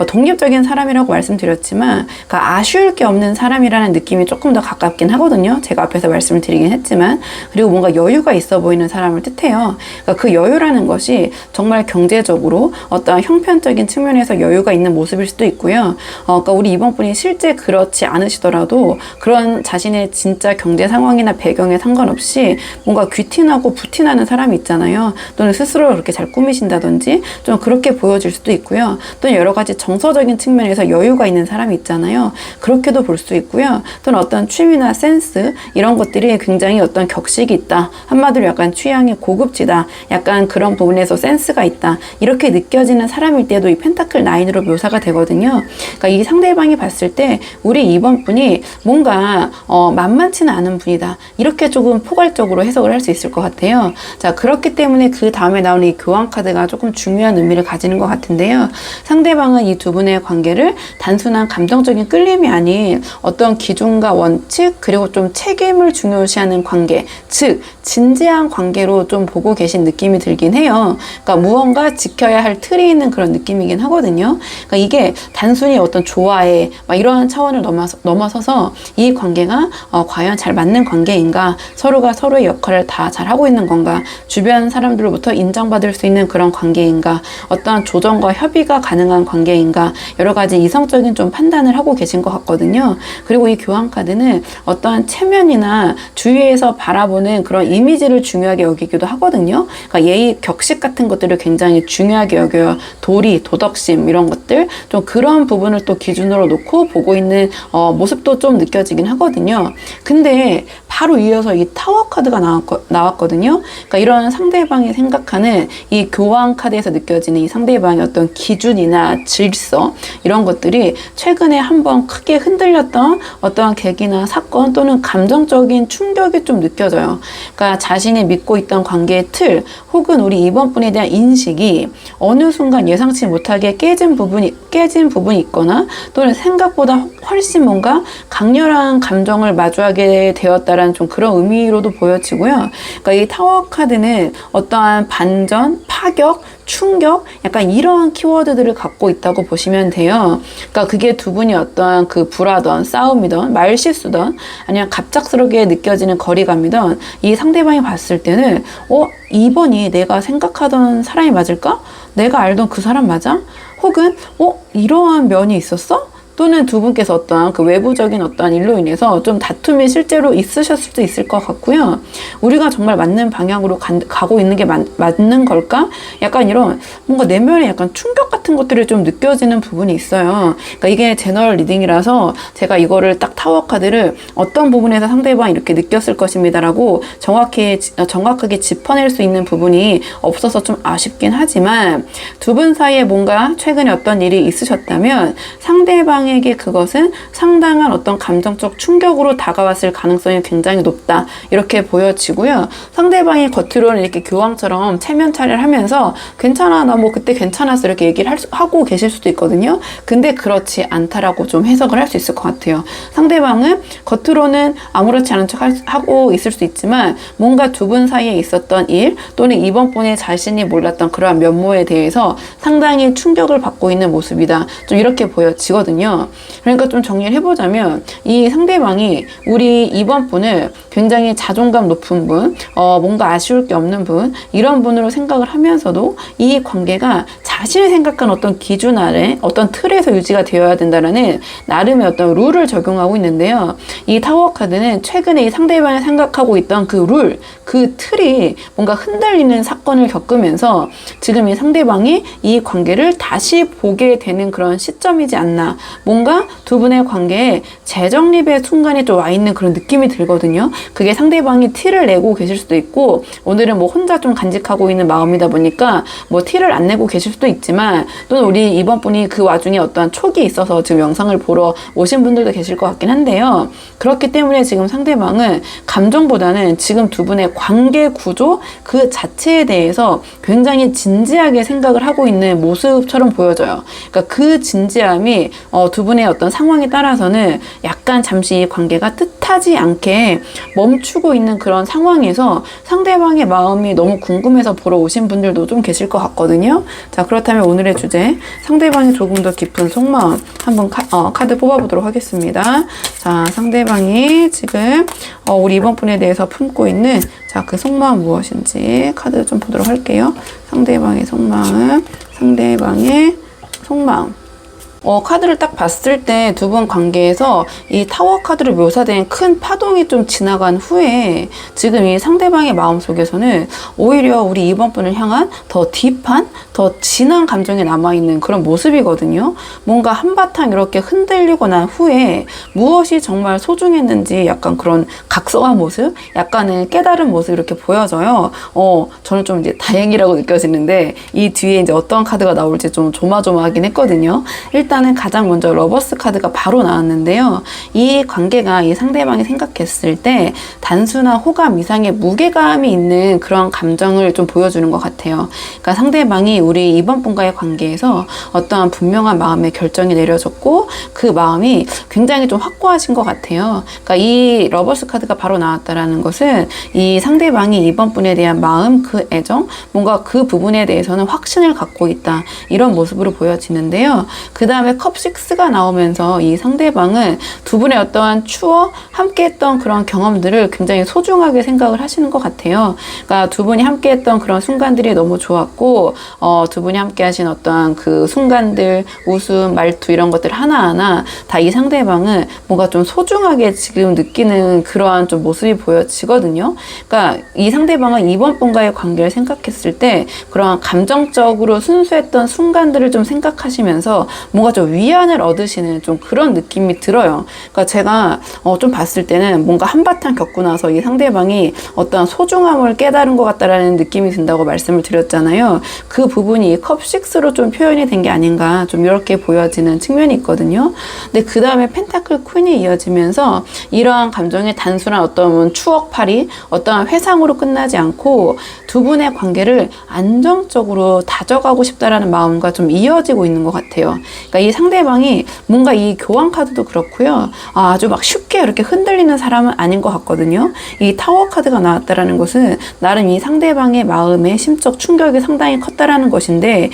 독립적인 사람이라고 말씀드렸지만 그러니까 아쉬울 게 없는 사람이라는 느낌이 조금 더 가깝긴 하거든요. 제가 앞에서 말씀을 드리긴 했지만, 그리고 뭔가 여유가 있어 보이는 사람을 뜻해요. 그러니까 그 여유라는 것이 정말 경제적으로 어떤 형편적인 측면에서 여유가 있는 모습일 수도 있고요. 그러니까 우리 이번 분이 실제 그렇지 않으시더라도 그런 자신의 진짜 경제 상황이나 배경에 상관없이 뭔가 귀티나고 부티나는 사람이 있잖아요. 또는 스스로 그렇게 잘 꾸미신다든지 좀 그렇게 보여질 수도 있고요. 또는 여러 가지 정서적인 측면에서 여유가 있는 사람이 있잖아요. 그렇게도 볼 수 있고요. 또는 어떤 취미나 센스 이런 것들이 굉장히 어떤 격식이 있다. 한마디로 약간 취향이 고급지다. 약간 그런 부분에서 센스가 있다. 이렇게 느껴지는 사람일 때도 이 펜타클 9으로 묘사가 되거든요. 그러니까 이 상대방이 봤을 때 우리 이번 분이 뭔가 만만치는 않은 분이다. 이렇게 조금 포괄적으로 해석을 할 수 있을 것 같아요. 자, 그렇기 때문에 그 다음에 나오는 이 교환 카드가 조금 중요한 의미를 가지는 것 같은데요. 상대방은 이 두 분의 관계를 단순한 감정적인 끌림이 아닌 어떤 기준과 원칙, 그리고 좀 책임을 중요시하는 관계, 즉 진지한 관계로 좀 보고 계신 느낌이 들긴 해요. 그러니까 무언가 지켜야 할 틀이 있는 그런 느낌이긴 하거든요. 그러니까 이게 단순히 어떤 좋아해 막 이러한 차원을 넘어서서 이 관계가 과연 잘 맞는 관계인가, 서로가 서로의 역할을 다 잘하고 있는 건가, 주변 사람들로부터 인정받을 수 있는 그런 관계인가, 어떠한 조정과 협의가 가능한 관계인가, 여러 가지 이성적인 좀 판단을 하고 계신 것 같거든요. 그리고 이 교환 카드는 어떠한 체면이나 주위에서 바라보는 그런 이미지를 중요하게 여기기도 하거든요. 그러니까 예의, 격식 같은 것들을 굉장히 중요하게 여겨요. 도리, 도덕심 이런 것들, 좀 그런 부분을 또 기준으로 놓고 보고 있는 모습도 좀 느껴지긴 하거든요. 근데 바로 이어서 이 타워 카드가 나왔거든요. 그러니까 이런 상대방이 생각하는 이 교환 카드에서 느껴지는 이 상대방의 어떤 기준이나 질서 이런 것들이 최근에 한번 크게 흔들렸던 어떠한 계기나 사건 또는 감정적인 충격이 좀 느껴져요. 그러니까 자신이 믿고 있던 관계의 틀 혹은 우리 이번 분에 대한 인식이 어느 순간 예상치 못하게 깨진 부분이 있거나 또는 생각보다 훨씬 뭔가 강렬한 감정을 마주하게 되었다라는 좀 그런 의미로도 보여지고요. 그러니까 이 타워 카드는 어떠한 반전, 파격, 충격, 약간 이러한 키워드들을 갖고 있다고 보시면 돼요. 그러니까 그게 두 분이 어떠한 그 불화던 싸움이던 말실수던 아니면 갑작스럽게 느껴지는 거리감이던 이 상대방이 봤을 때는 이번이 내가 생각하던 사람이 맞을까? 내가 알던 그 사람 맞아? 혹은 이러한 면이 있었어? 또는 두 분께서 어떠한 그 외부적인 어떠한 일로 인해서 좀 다툼이 실제로 있으셨을 수도 있을 것 같고요. 우리가 정말 맞는 방향으로 가고 있는 게 맞는 걸까? 약간 이런 뭔가 내면에 약간 충격 같은 것들이 좀 느껴지는 부분이 있어요. 그러니까 이게 제너럴 리딩이라서 제가 이거를 딱 타워 카드를 어떤 부분에서 상대방이 이렇게 느꼈을 것입니다라고 정확하게 짚어낼 수 있는 부분이 없어서 좀 아쉽긴 하지만 두 분 사이에 뭔가 최근에 어떤 일이 있으셨다면 상대방에게 그것은 상당한 어떤 감정적 충격으로 다가왔을 가능성이 굉장히 높다. 이렇게 보여지고요. 상대방이 겉으로는 이렇게 교황처럼 체면 차려를 하면서 괜찮아, 나 뭐 그때 괜찮았어 이렇게 얘기를 하고 계실 수도 있거든요. 근데 그렇지 않다라고 좀 해석을 할 수 있을 것 같아요. 상대방은 겉으로는 아무렇지 않은 척 하고 있을 수 있지만 뭔가 두 분 사이에 있었던 일 또는 이번 분의 자신이 몰랐던 그러한 면모에 대해서 상당히 충격을 받고 있는 모습이다. 좀 이렇게 보여지거든요. 거거든요. 그러니까 좀 정리를 해보자면 이 상대방이 우리 이번 분을 굉장히 자존감 높은 분, 뭔가 아쉬울 게 없는 분, 이런 분으로 생각을 하면서도 이 관계가 자신이 생각한 어떤 기준 아래 어떤 틀에서 유지가 되어야 된다는 나름의 어떤 룰을 적용하고 있는데요. 이 타워 카드는 최근에 이 상대방이 생각하고 있던 그 룰, 그 틀이 뭔가 흔들리는 사건을 겪으면서 지금 이 상대방이 이 관계를 다시 보게 되는 그런 시점이지 않나. 뭔가 두 분의 관계에 재정립의 순간에 좀 와 있는 그런 느낌이 들거든요. 그게 상대방이 티를 내고 계실 수도 있고, 오늘은 뭐 혼자 좀 간직하고 있는 마음이다 보니까 뭐 티를 안 내고 계실 수도 있지만, 또는 우리 이번 분이 그 와중에 어떠한 촉이 있어서 지금 영상을 보러 오신 분들도 계실 것 같긴 한데요. 그렇기 때문에 지금 상대방은 감정보다는 지금 두 분의 관계 구조 그 자체에 대해서 굉장히 진지하게 생각을 하고 있는 모습처럼 보여져요. 그러니까 그 진지함이 두 분의 어떤 상황에 따라서는 약간 잠시 이 관계가 뜻하지 않게 멈추고 있는 그런 상황에서 상대방의 마음이 너무 궁금해서 보러 오신 분들도 좀 계실 것 같거든요. 자, 그렇다면 오늘의 주제, 상대방이 조금 더 깊은 속마음 한번 카드 뽑아보도록 하겠습니다. 자, 상대방이 지금 우리 이번 분에 대해서 품고 있는 그 속마음 무엇인지 카드 좀 보도록 할게요. 상대방의 속마음, 상대방의 속마음. 카드를 딱 봤을 때 두 분 관계에서 이 타워 카드로 묘사된 큰 파동이 좀 지나간 후에 지금 이 상대방의 마음속에서는 오히려 우리 이번 분을 향한 더 딥한, 더 진한 감정이 남아있는 그런 모습이거든요. 뭔가 한바탕 이렇게 흔들리고 난 후에 무엇이 정말 소중했는지 약간 그런 각성한 모습, 약간은 깨달은 모습 이렇게 보여져요. 저는 좀 이제 다행이라고 느껴지는데 이 뒤에 이제 어떤 카드가 나올지 좀 조마조마하긴 했거든요. 일단은 가장 먼저 러버스 카드가 바로 나왔는데요. 이 관계가 이 상대방이 생각했을 때 단순한 호감 이상의 무게감이 있는 그런 감정을 좀 보여주는 것 같아요. 그러니까 상대방이 우리 이번 분과의 관계에서 어떠한 분명한 마음의 결정이 내려졌고 그 마음이 굉장히 좀 확고하신 것 같아요. 그러니까 이 러버스 카드가 바로 나왔다라는 것은 이 상대방이 이번 분에 대한 마음, 그 애정, 뭔가 그 부분에 대해서는 확신을 갖고 있다. 이런 모습으로 보여지는데요. 그 다음에 컵 6가 나오면서 이 상대방은 두 분의 어떠한 추억, 함께 했던 그런 경험들을 굉장히 소중하게 생각을 하시는 것 같아요. 그러니까 두 분이 함께 했던 그런 순간들이 너무 좋았고, 두 분이 함께 하신 어떠한 그 순간들, 웃음, 말투 이런 것들 하나하나 다 이 상대방은 뭔가 좀 소중하게 지금 느끼는 그러한 좀 모습이 보여지거든요. 그러니까 이 상대방은 이번 분과의 관계를 생각했을 때 그러한 감정적으로 순수했던 순간들을 좀 생각하시면서 뭔가 좀 위안을 얻으시는 좀 그런 느낌이 들어요. 그러니까 제가 좀 봤을 때는 뭔가 한바탕 겪고 나서 이 상대방이 어떤 소중함을 깨달은 것 같다라는 느낌이 든다고 말씀을 드렸잖아요. 그 부분이 이 컵 6로 좀 표현이 된 게 아닌가 좀 이렇게 보여지는 측면이 있거든요. 근데 그 다음에 펜타클 퀸이 이어지면서 이러한 감정의 단순한 어떤 추억팔이, 어떠한 회상으로 끝나지 않고 두 분의 관계를 안정적으로 다져가고 싶다라는 마음과 좀 이어지고 있는 것 같아요. 그러니까 이 상대방이 뭔가 이 교환 카드도 그렇고요. 아주 막 쉽게 이렇게 흔들리는 사람은 아닌 것 같거든요. 이 타워 카드가 나왔다라는 것은 나름 이 상대방의 마음의 심적 충격이 상당히 컸다라는 것인데,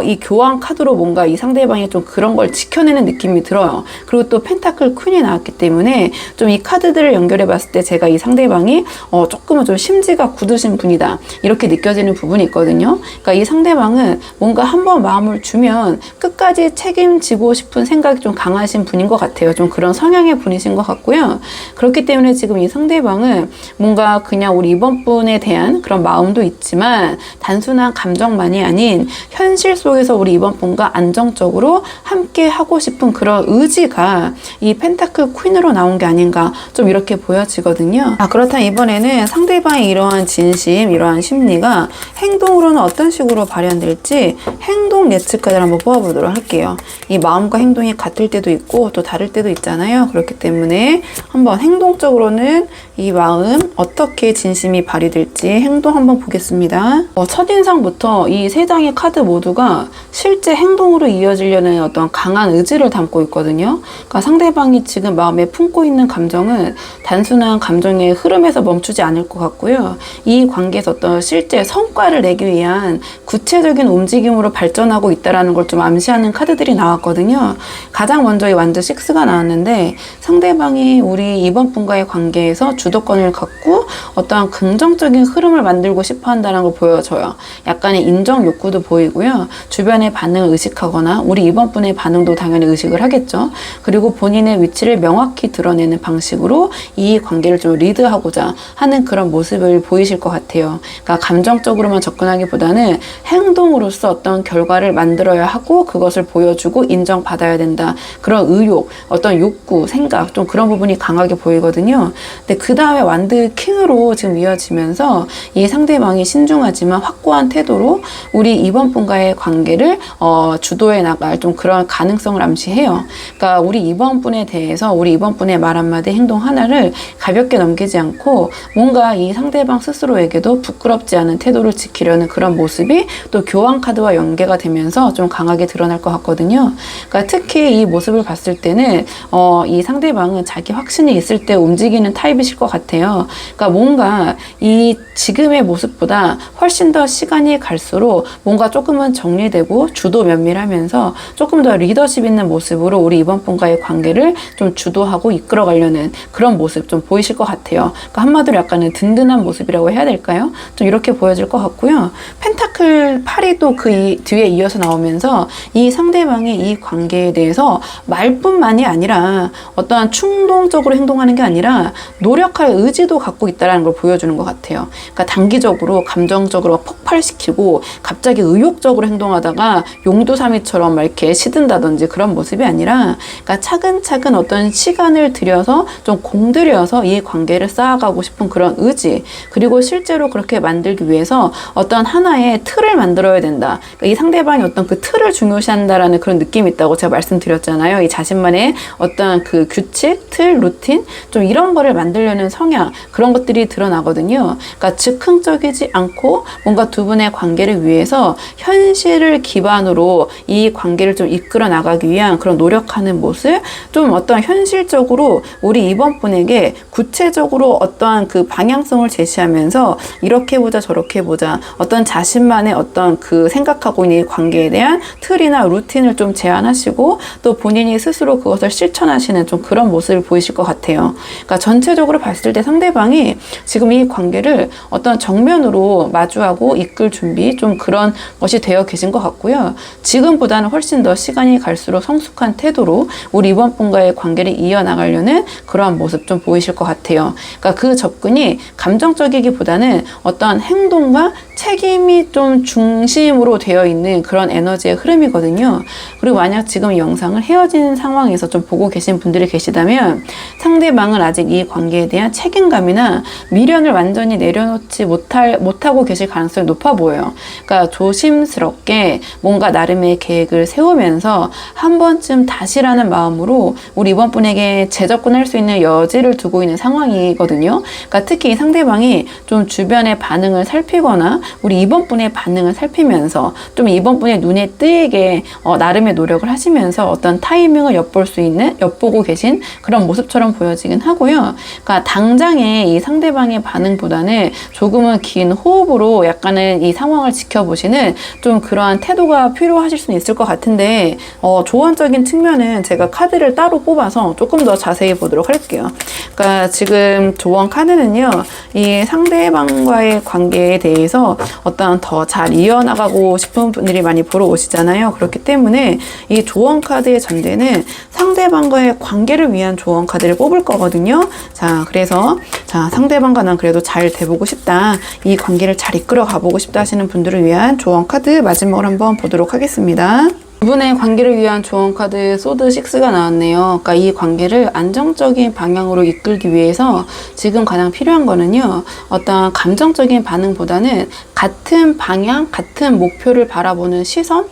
이 교환 카드로 뭔가 이 상대방이 좀 그런 걸 지켜내는 느낌이 들어요. 그리고 또 펜타클 퀸이 나왔기 때문에 좀 이 카드들을 연결해 봤을 때 제가 이 상대방이 조금은 좀 심지가 굳으신 분이다. 이렇게 느껴지는 부분이 있거든요. 그러니까 이 상대방은 뭔가 한번 마음을 주면 끝까지 책임지고 싶은 생각이 좀 강하신 분인 것 같아요. 좀 그런 성향의 분이신 것 같고요. 그렇기 때문에 지금 이 상대방은 뭔가 그냥 우리 이번 분에 대한 그런 마음도 있지만 단순한 감정만이 아닌 현실 속에서 우리 이번 분과 안정적으로 함께 하고 싶은 그런 의지가 이 펜타클 퀸으로 나온 게 아닌가 좀 이렇게 보여지거든요. 그렇다면 이번에는 상대방의 이러한 진심, 이러한 심리가 행동으로는 어떤 식으로 발현될지 행동 예측 카드를 한번 뽑아보도록 할게요. 이 마음과 행동이 같을 때도 있고 또 다를 때도 있잖아요. 그렇기 때문에 한번 행동적으로는 이 마음 어떻게 진심이 발휘될지 행동 한번 보겠습니다. 첫인상부터 이 세 장의 카드 모두가 실제 행동으로 이어지려는 어떤 강한 의지를 담고 있거든요. 그러니까 상대방이 지금 마음에 품고 있는 감정은 단순한 감정의 흐름에서 멈추지 않을 것 같고요. 이 관계에서 어떤 실제 성과를 내기 위한 구체적인 움직임으로 발전하고 있다는 걸 좀 암시하는 카드들이 것들이 나왔거든요. 가장 먼저 이 완드 6가 나왔는데, 상대방이 우리 이번 분과의 관계에서 주도권을 갖고 어떠한 긍정적인 흐름을 만들고 싶어 한다는 걸 보여줘요. 약간의 인정 욕구도 보이고요. 주변의 반응을 의식하거나 우리 이번 분의 반응도 당연히 의식을 하겠죠. 그리고 본인의 위치를 명확히 드러내는 방식으로 이 관계를 좀 리드하고자 하는 그런 모습을 보이실 것 같아요. 그러니까 감정적으로만 접근하기보다는 행동으로서 어떤 결과를 만들어야 하고 그것을 보여주고 인정받아야 된다. 그런 의욕, 어떤 욕구, 생각 좀 그런 부분이 강하게 보이거든요. 근데 그 다음에 완드 킹으로 지금 이어지면서 이 상대방이 신중하지만 확고한 태도로 우리 이번 분과의 관계를 주도해 나갈 좀 그런 가능성을 암시해요. 그러니까 우리 이번 분에 대해서 우리 이번 분의 말 한마디 행동 하나를 가볍게 넘기지 않고 뭔가 이 상대방 스스로에게도 부끄럽지 않은 태도를 지키려는 그런 모습이 또 교환 카드와 연계가 되면서 좀 강하게 드러날 것 같거든요. 그러니까 특히 이 모습을 봤을 때는 이 상대방은 자기 확신이 있을 때 움직이는 타입이실 것 같아요. 그러니까 뭔가 이 지금의 모습보다 훨씬 더 시간이 갈수록 뭔가 조금은 정리되고 주도 면밀하면서 조금 더 리더십 있는 모습으로 우리 이번 분과의 관계를 좀 주도하고 이끌어가려는 그런 모습 좀 보이실 것 같아요. 그러니까 한마디로 약간은 든든한 모습이라고 해야 될까요? 좀 이렇게 보여질 것 같고요. 펜타클 8이 또 그 뒤에 이어서 나오면서 이 상대방의 이 관계에 대해서 말뿐만이 아니라 어떠한 충동적으로 행동하는 게 아니라 노력할 의지도 갖고 있다는 걸 보여주는 것 같아요. 그러니까 단기적으로 감정적으로 폭발시키고 갑자기 의욕적으로 행동하다가 용두사미처럼 막 이렇게 시든다든지 그런 모습이 아니라 그러니까 차근차근 어떤 시간을 들여서 좀 공들여서 이 관계를 쌓아가고 싶은 그런 의지, 그리고 실제로 그렇게 만들기 위해서 어떤 하나의 틀을 만들어야 된다. 그러니까 이 상대방이 어떤 그 틀을 중요시한다라는 그런 느낌이 있다고 제가 말씀드렸잖아요. 이 자신만의 어떤 그 규칙, 틀, 루틴 좀 이런 거를 만들려는 성향, 그런 것들이 드러나거든요. 그러니까 즉흥적이지 않고 뭔가 두 분의 관계를 위해서 현실을 기반으로 이 관계를 좀 이끌어 나가기 위한 그런 노력하는 모습, 좀 어떤 현실적으로 우리 이번 분에게 구체적으로 어떠한 그 방향성을 제시하면서 이렇게 보자 저렇게 보자 어떤 자신만의 어떤 그 생각하고 있는 관계에 대한 틀이나 루틴을 좀 제안하시고 또 본인이 스스로 그것을 실천하시는 좀 그런 모습을 보이실 것 같아요. 그러니까 전체적으로 봤을 때 상대방이 지금 이 관계를 어떤 정면으로 마주하고 이끌 준비 좀 그런 것이 되어 계신 것 같고요. 지금보다는 훨씬 더 시간이 갈수록 성숙한 태도로 우리 이번 분과의 관계를 이어나가려는 그러한 모습 좀 보이실 것 같아요. 그러니까 그 접근이 감정적이기보다는 어떤 행동과 책임이 좀 중심으로 되어 있는 그런 에너지의 흐름이거든요. 그리고 만약 지금 이 영상을 헤어진 상황에서 좀 보고 계신 분들이 계시다면 상대방은 아직 이 관계에 대한 책임감이나 미련을 완전히 내려놓지 못하고 계실 가능성이 높아 보여요. 그러니까 조심스럽게 뭔가 나름의 계획을 세우면서 한 번쯤 다시라는 마음으로 우리 이번 분에게 재접근할 수 있는 여지를 두고 있는 상황이거든요. 그러니까 특히 이 상대방이 좀 주변의 반응을 살피거나 우리 이번 분의 반응을 살피면서 좀 이번 분의 눈에 띄게 나름의 노력을 하시면서 어떤 타이밍을 엿보고 계신 그런 모습처럼 보여지긴 하고요. 그러니까 당장의 이 상대방의 반응보다는 조금은 긴 호흡으로 약간은 이 상황을 지켜보시는 좀 그러한 태도가 필요하실 수는 있을 것 같은데 조언적인 측면은 제가 카드를 따로 뽑아서 조금 더 자세히 보도록 할게요. 그러니까 지금 조언 카드는요, 이 상대방과의 관계에 대해서 어떤 더 잘 이어나가고 싶은 분들이 많이 보러 오시잖아요. 그렇기 때문에 이 조언 카드의 전제는 상대방과의 관계를 위한 조언 카드를 뽑을 거거든요. 자, 그래서 상대방과 난 그래도 잘 돼보고 싶다, 이 관계를 잘 이끌어 가보고 싶다 하시는 분들을 위한 조언 카드 마지막으로 한번 보도록 하겠습니다. 두 분의 관계를 위한 조언 카드 소드 6가 나왔네요. 그러니까 이 관계를 안정적인 방향으로 이끌기 위해서 지금 가장 필요한 거는요, 어떤 감정적인 반응보다는 같은 방향, 같은 목표를 바라보는 시선,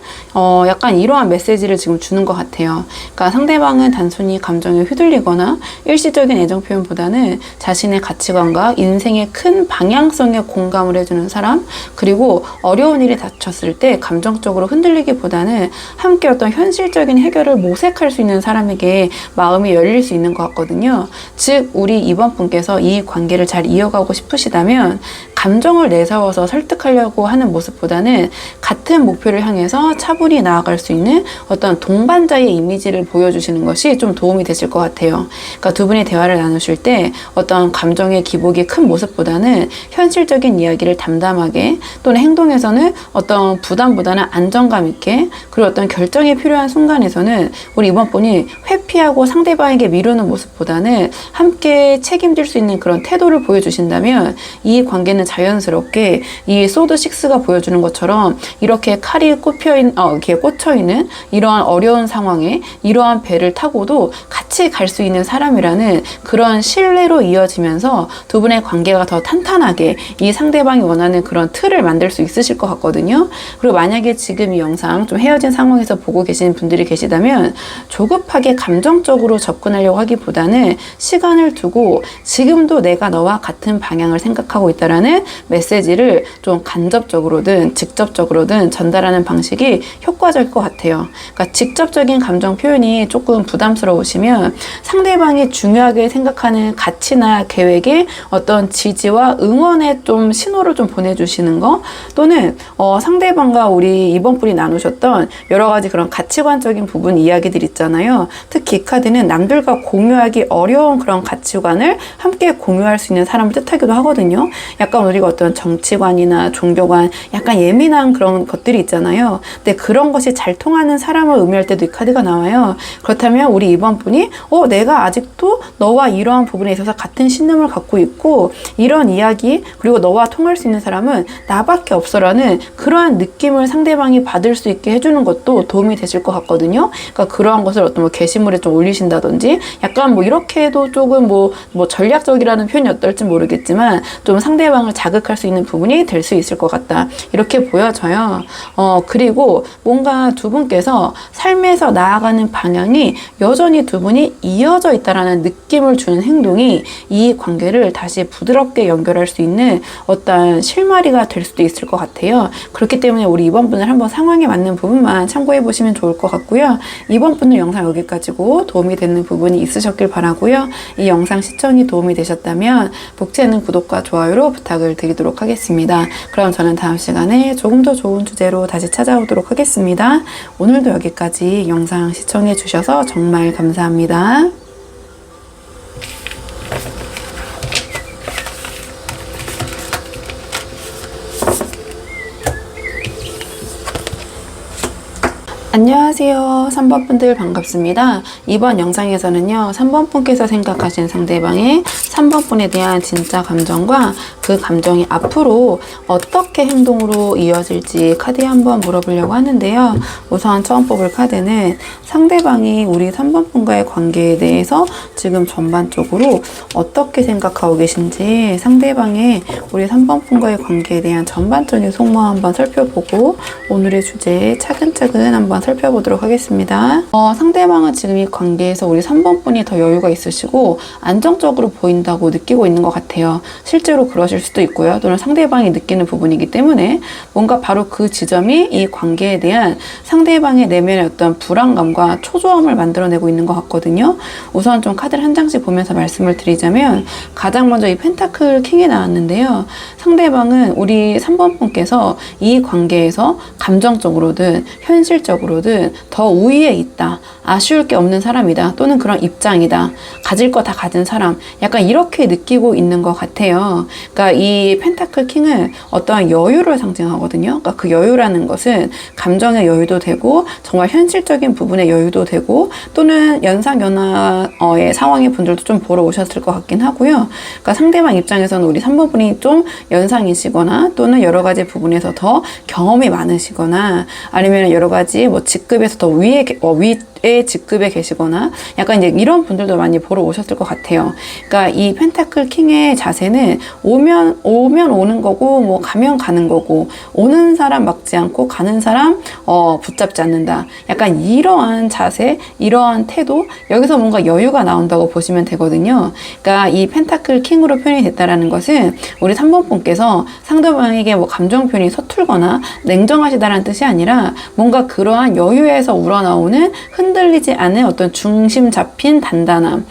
약간 이러한 메시지를 지금 주는 것 같아요. 그러니까 상대방은 단순히 감정에 휘둘리거나 일시적인 애정 표현보다는 자신의 가치관과 인생의 큰 방향성에 공감을 해주는 사람, 그리고 어려운 일이 닥쳤을 때 감정적으로 흔들리기보다는 함께 어떤 현실적인 해결을 모색할 수 있는 사람에게 마음이 열릴 수 있는 것 같거든요. 즉 우리 이번 분께서 이 관계를 잘 이어가고 싶으시다면 감정을 내세워서 설득하려고 하는 모습보다는 같은 목표를 향해서 차분히 나아갈 수 있는 어떤 동반자의 이미지를 보여주시는 것이 좀 도움이 되실 것 같아요. 그러니까 두 분이 대화를 나누실 때 어떤 감정의 기복이 큰 모습보다는 현실적인 이야기를 담담하게, 또는 행동에서는 어떤 부담보다는 안정감 있게, 그리고 어떤 결정이 필요한 순간에서는 우리 이번 분이 회피하고 상대방에게 미루는 모습보다는 함께 책임질 수 있는 그런 태도를 보여주신다면 이 관계는 자연스럽게 이 소드 6가 보여주는 것처럼 이렇게 칼이 이렇게 꽂혀있는 이러한 어려운 상황에 이러한 배를 타고도 같이 갈 수 있는 사람이라는 그런 신뢰로 이어지면서 두 분의 관계가 더 탄탄하게 이 상대방이 원하는 그런 틀을 만들 수 있으실 것 같거든요. 그리고 만약에 지금 이 영상 좀 헤어진 상황에서 보고 계시는 분들이 계시다면 조급하게 감정적으로 접근하려고 하기보다는 시간을 두고 지금도 내가 너와 같은 방향을 생각하고 있다라는 메시지를 좀 간접적으로든 직접적으로든 전달하는 방식이 효과적일 것 같아요. 그러니까 직접적인 감정 표현이 조금 부담스러우시면 상대방이 중요하게 생각하는 가치나 계획에 어떤 지지와 응원의 좀 신호를 좀 보내주시는 거, 또는 상대방과 우리 이번 분이 나누셨던 여러 가지 그런 가치관적인 부분 이야기들 있잖아요. 특히 이 카드는 남들과 공유하기 어려운 그런 가치관을 함께 공유할 수 있는 사람을 뜻하기도 하거든요. 약간 우리가 어떤 정치관이나 종교관, 약간 예민한 그런 것들이 있잖아요. 근데 그런 것이 잘 통하는 사람을 의미할 때도 이 카드가 나와요. 그렇다면 우리 이번 분이 내가 아직도 너와 이러한 부분에 있어서 같은 신념을 갖고 있고 이런 이야기, 그리고 너와 통할 수 있는 사람은 나밖에 없어라는 그러한 느낌을 상대방이 받을 수 있게 해주는 것도 도움이 되실 것 같거든요. 그러니까 그러한 것을 어떤 게시물에 좀 올리신다든지, 약간 이렇게 해도 조금 전략적이라는 표현이 어떨지 모르겠지만 좀 상대방을 자극할 수 있는 부분이 될 수 있을 것 같다, 이렇게 보여져요. 그리고 뭔가 두 분께서 삶에서 나아가는 방향이 여전히 두 분이 이어져 있다라는 느낌을 주는 행동이 이 관계를 다시 부드럽게 연결할 수 있는 어떤 실마리가 될 수도 있을 것 같아요. 그렇기 때문에 우리 이번 분을 한번 상황에 맞는 부분만 참고해 보시면 좋을 것 같고요. 이번 분은 영상 여기까지고 도움이 되는 부분이 있으셨길 바라고요. 이 영상 시청이 도움이 되셨다면 복채는 구독과 좋아요로 부탁을 드리도록 하겠습니다. 그럼 저는 다음 시간에 조금 더 좋은 주제로 다시 찾아오도록 하겠습니다. 오늘도 여기까지 영상 시청해 주셔서 정말 감사합니다. 안녕하세요. 3번 분들 반갑습니다. 이번 영상에서는요, 3번 분께서 생각하신 상대방의 3번 분에 대한 진짜 감정과 그 감정이 앞으로 어떻게 행동으로 이어질지 카드에 한번 물어보려고 하는데요. 우선 처음 뽑을 카드는 상대방이 우리 3번 분과의 관계에 대해서 지금 전반적으로 어떻게 생각하고 계신지, 상대방의 우리 3번 분과의 관계에 대한 전반적인 속마 한번 살펴보고 오늘의 주제에 차근차근 한번 살펴보도록 하겠습니다. 상대방은 지금 이 관계에서 우리 3번 분이 더 여유가 있으시고 안정적으로 보인다고 느끼고 있는 것 같아요. 실제로 그러실 수도 있고요. 또는 상대방이 느끼는 부분이기 때문에 뭔가 바로 그 지점이 이 관계에 대한 상대방의 내면의 어떤 불안감과 초조함을 만들어내고 있는 것 같거든요. 우선 좀 카드를 한 장씩 보면서 말씀을 드리자면, 가장 먼저 이 펜타클 킹이 나왔는데요. 상대방은 우리 3번 분께서 이 관계에서 감정적으로든 현실적으로든 더 우위에 있다, 아쉬울 게 없는 사람이다, 또는 그런 입장이다, 가질 거 다 가진 사람, 약간 이렇게 느끼고 있는 것 같아요. 그러니까 이 펜타클 킹은 어떠한 여유를 상징하거든요. 그러니까 그 여유라는 것은 감정의 여유도 되고 정말 현실적인 부분의 여유도 되고, 또는 연상연하의 상황의 분들도 좀 보러 오셨을 것 같긴 하고요. 그러니까 상대방 입장에서는 우리 3번 분이 좀 연상이시거나, 또는 여러 가지 부분에서 더 경험이 많으시거나, 아니면 여러 가지 직급에서 더 위에 직급에 계시거나, 약간 이제 이런 분들도 많이 보러 오셨을 것 같아요. 그러니까 이 펜타클 킹의 자세는 오면 오는 거고, 가면 가는 거고, 오는 사람 막지 않고 가는 사람 붙잡지 않는다, 약간 이러한 자세, 이러한 태도, 여기서 뭔가 여유가 나온다고 보시면 되거든요. 그러니까 이 펜타클 킹으로 표현이 됐다라는 것은 우리 3번 분께서 상대방에게 감정 표현이 서툴거나 냉정하시다라는 뜻이 아니라, 뭔가 그러한 여유에서 우러나오는 흔들리지 않은 어떤 중심 잡힌 단단함,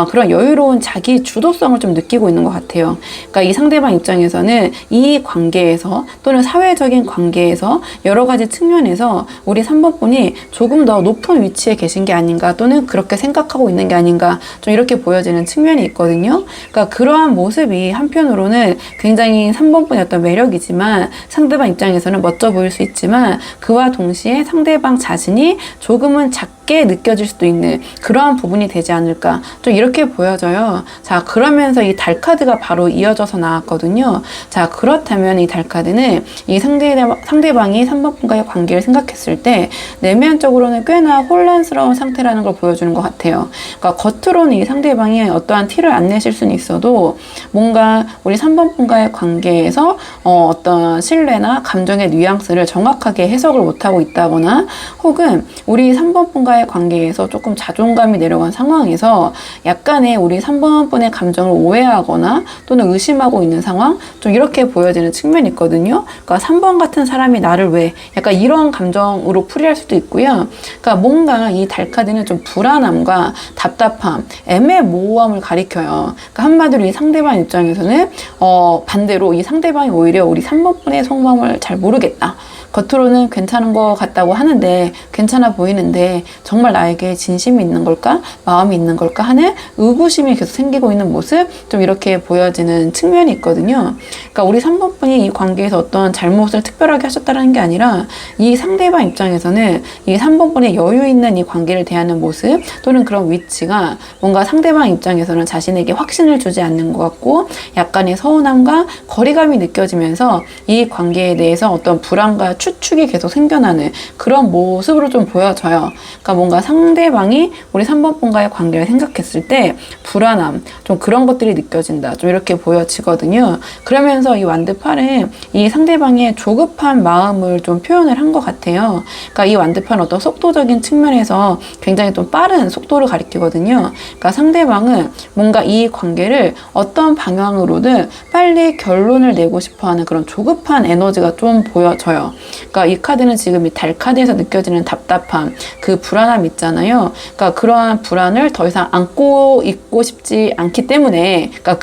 그런 여유로운 자기 주도성을 좀 느끼고 있는 것 같아요. 그러니까 이 상대방 입장에서는 이 관계에서 또는 사회적인 관계에서 여러 가지 측면에서 우리 3번 분이 조금 더 높은 위치에 계신 게 아닌가, 또는 그렇게 생각하고 있는 게 아닌가, 좀 이렇게 보여지는 측면이 있거든요. 그러니까 그러한 모습이 한편으로는 굉장히 3번 분의 어떤 매력이지만, 상대방 입장에서는 멋져 보일 수 있지만, 그와 동시에 상대방 자신이 조금은 작게 느껴질 수도 있는 그러한 부분이 되지 않을까, 좀 이렇게 보여져요. 자, 그러면서 이 달 카드가 바로 이어져서 나왔거든요. 자, 그렇다면 이 달 카드는 이 상대방이 3번 분과의 관계를 생각했을 때 내면적으로는 꽤나 혼란스러운 상태라는 걸 보여주는 것 같아요. 그러니까 겉으로는 이 상대방이 어떠한 티를 안 내실 수는 있어도, 뭔가 우리 3번 분과의 관계에서 어떤 신뢰나 감정의 뉘앙스를 정확하게 해석을 못하고 있다거나, 혹은 우리 3번 분과의 관계에서 조금 자존감이 내려간 상황에서 약간의 우리 3번 분의 감정을 오해하거나 또는 의심하고 있는 상황, 좀 이렇게 보여지는 측면이 있거든요. 그러니까 3번 같은 사람이 나를 왜, 약간 이런 감정으로 풀이할 수도 있고요. 그러니까 뭔가 이 달 카드는 좀 불안함과 답답함, 애매모호함을 가리켜요. 그러니까 한마디로 이 상대방 입장에서는 반대로 이 상대방이 오히려 우리 3번 분의 속마음을 잘 모르겠다, 겉으로는 괜찮은 것 같다고 하는데, 괜찮아 보이는데 정말 나에게 진심이 있는 걸까, 마음이 있는 걸까 하는 의구심이 계속 생기고 있는 모습, 좀 이렇게 보여지는 측면이 있거든요. 그러니까 우리 3번 분이 이 관계에서 어떤 잘못을 특별하게 하셨다는 게 아니라, 이 상대방 입장에서는 이 3번 분의 여유 있는 이 관계를 대하는 모습, 또는 그런 위치가 뭔가 상대방 입장에서는 자신에게 확신을 주지 않는 것 같고, 약간의 서운함과 거리감이 느껴지면서 이 관계에 대해서 어떤 불안과 추측이 계속 생겨나는 그런 모습으로 좀 보여져요. 그러니까 뭔가 상대방이 우리 3번 분과의 관계를 생각했을 때 불안함, 좀 그런 것들이 느껴진다, 좀 이렇게 보여지거든요. 그러면서 이 완드팔은 이 상대방의 조급한 마음을 좀 표현을 한 것 같아요. 그러니까 이 완드팔은 어떤 속도적인 측면에서 굉장히 좀 빠른 속도를 가리키거든요. 그러니까 상대방은 뭔가 이 관계를 어떤 방향으로든 빨리 결론을 내고 싶어하는 그런 조급한 에너지가 좀 보여져요. 그러니까 이 카드는 지금 이 달 카드에서 느껴지는 답답함, 그 불안함 있잖아요. 그러니까 그러한 불안을 더 이상 안고 있고 싶지 않기 때문에, 그러니까